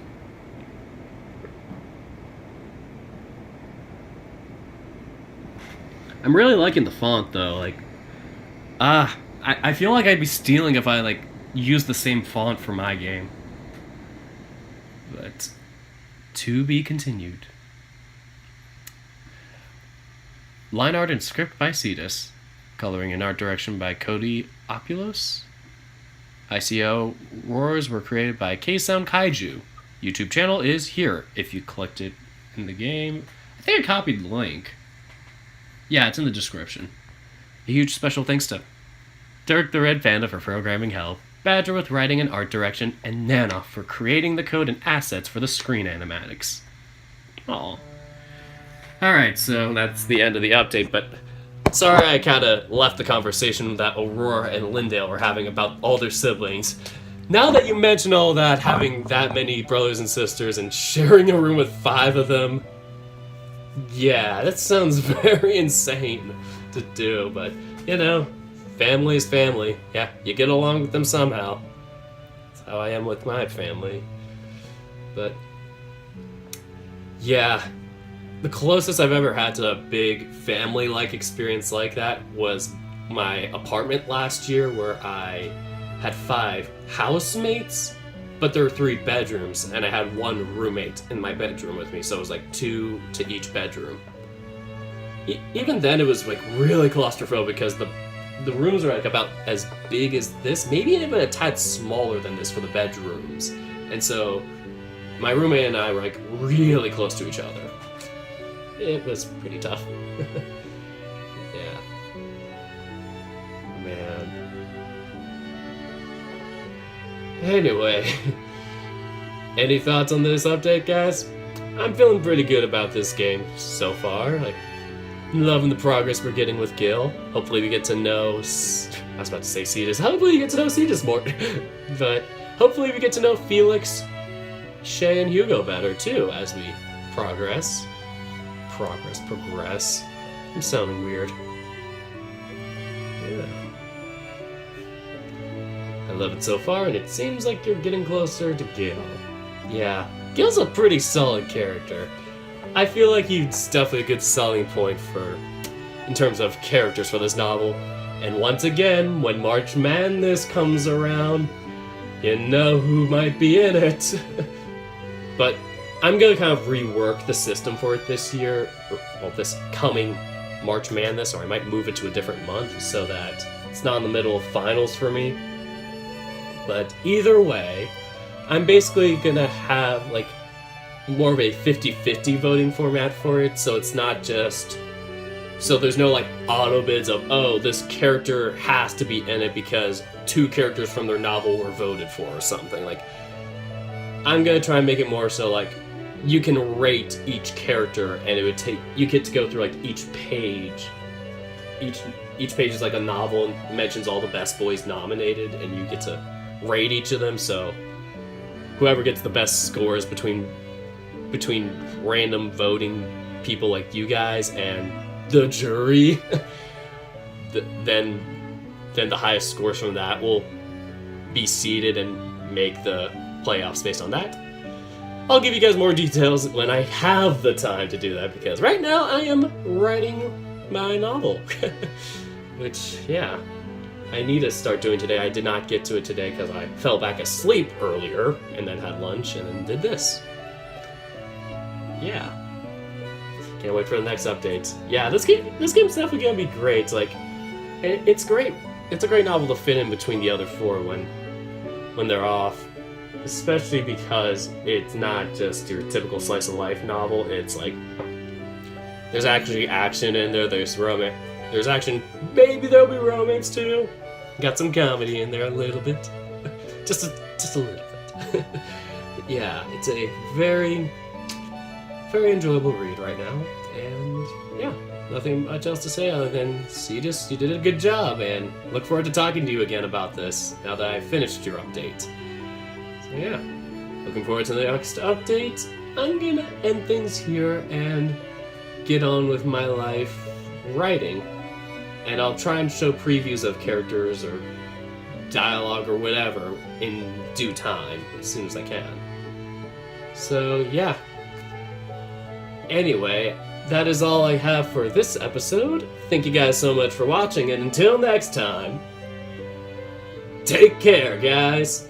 I'm really liking the font, though, I feel like I'd be stealing if I, used the same font for my game. But, to be continued. Line art and script by Cetus. Coloring and art direction by Cody Opulos. I.C.O. roars were created by K-Sound Kaiju. YouTube channel is here if you clicked it in the game. I think I copied the link. Yeah, it's in the description. A huge special thanks to Dirk the Red Panda for programming help, Badger with writing and art direction, and Nana for creating the code and assets for the screen animatics. Aw. Alright, so that's the end of the update, but sorry I kinda left the conversation that Aurora and Lindale were having about all their siblings. Now that you mention all that, having that many brothers and sisters and sharing a room with 5 of them, yeah, that sounds very insane to do, but, you know, family is family. Yeah, you get along with them somehow. That's how I am with my family. But, yeah, the closest I've ever had to a big family-like experience like that was my apartment last year, where I had 5 housemates, but there were 3 bedrooms, and I had 1 roommate in my bedroom with me, so it was like 2 to each bedroom. Even then, it was like really claustrophobic because the rooms are like about as big as this, maybe even a tad smaller than this for the bedrooms, and so my roommate and I were like really close to each other. It was pretty tough. Yeah. Man. Anyway, any thoughts on this update, guys? I'm feeling pretty good about this game so far. Like, loving the progress we're getting with Gil. Hopefully we get to know... I was about to say Cetus. Hopefully you get to know Cetus more. But hopefully we get to know Felix, Shay, and Hugo better, too, as we progress. Progress. I'm sounding weird. Yeah. I love it so far, and it seems like you're getting closer to Gil. Yeah, Gil's a pretty solid character. I feel like he's definitely a good selling point in terms of characters for this novel. And once again, when March Madness comes around, you know who might be in it. But I'm gonna kind of rework the system for it this year, well, this coming March Madness, or I might move it to a different month so that it's not in the middle of finals for me. But either way, I'm basically gonna have like more of a 50-50 voting format for it, so it's not just... So there's no like auto bids of, oh, this character has to be in it because 2 characters from their novel were voted for or something. Like, I'm gonna try and make it more so like you can rate each character, and it would take... You get to go through like each page. Each page is like a novel and mentions all the best boys nominated, and you get to rate each of them, so whoever gets the best scores between random voting people like you guys and the jury, then the highest scores from that will be seeded and make the playoffs based on that. I'll give you guys more details when I have the time to do that, because right now I am writing my novel. Which, yeah, I need to start doing today. I did not get to it today because I fell back asleep earlier and then had lunch and then did this. Yeah. Can't wait for the next update. Yeah, this game's definitely gonna be great. Like, it's great. It's a great novel to fit in between the other 4 when they're off. Especially because it's not just your typical slice of life novel. It's like there's actually action in there. There's romance. There's action. Maybe there'll be romance too. Got some comedy in there a little bit. just a little bit. But yeah, it's a very, very enjoyable read right now. And yeah, nothing much else to say other than Cetus, you did a good job, and look forward to talking to you again about this now that I've finished your update. So yeah, looking forward to the next update. I'm gonna end things here and get on with my life writing. And I'll try and show previews of characters or dialogue or whatever in due time, as soon as I can. So, yeah. Anyway, that is all I have for this episode. Thank you guys so much for watching, and until next time, take care, guys!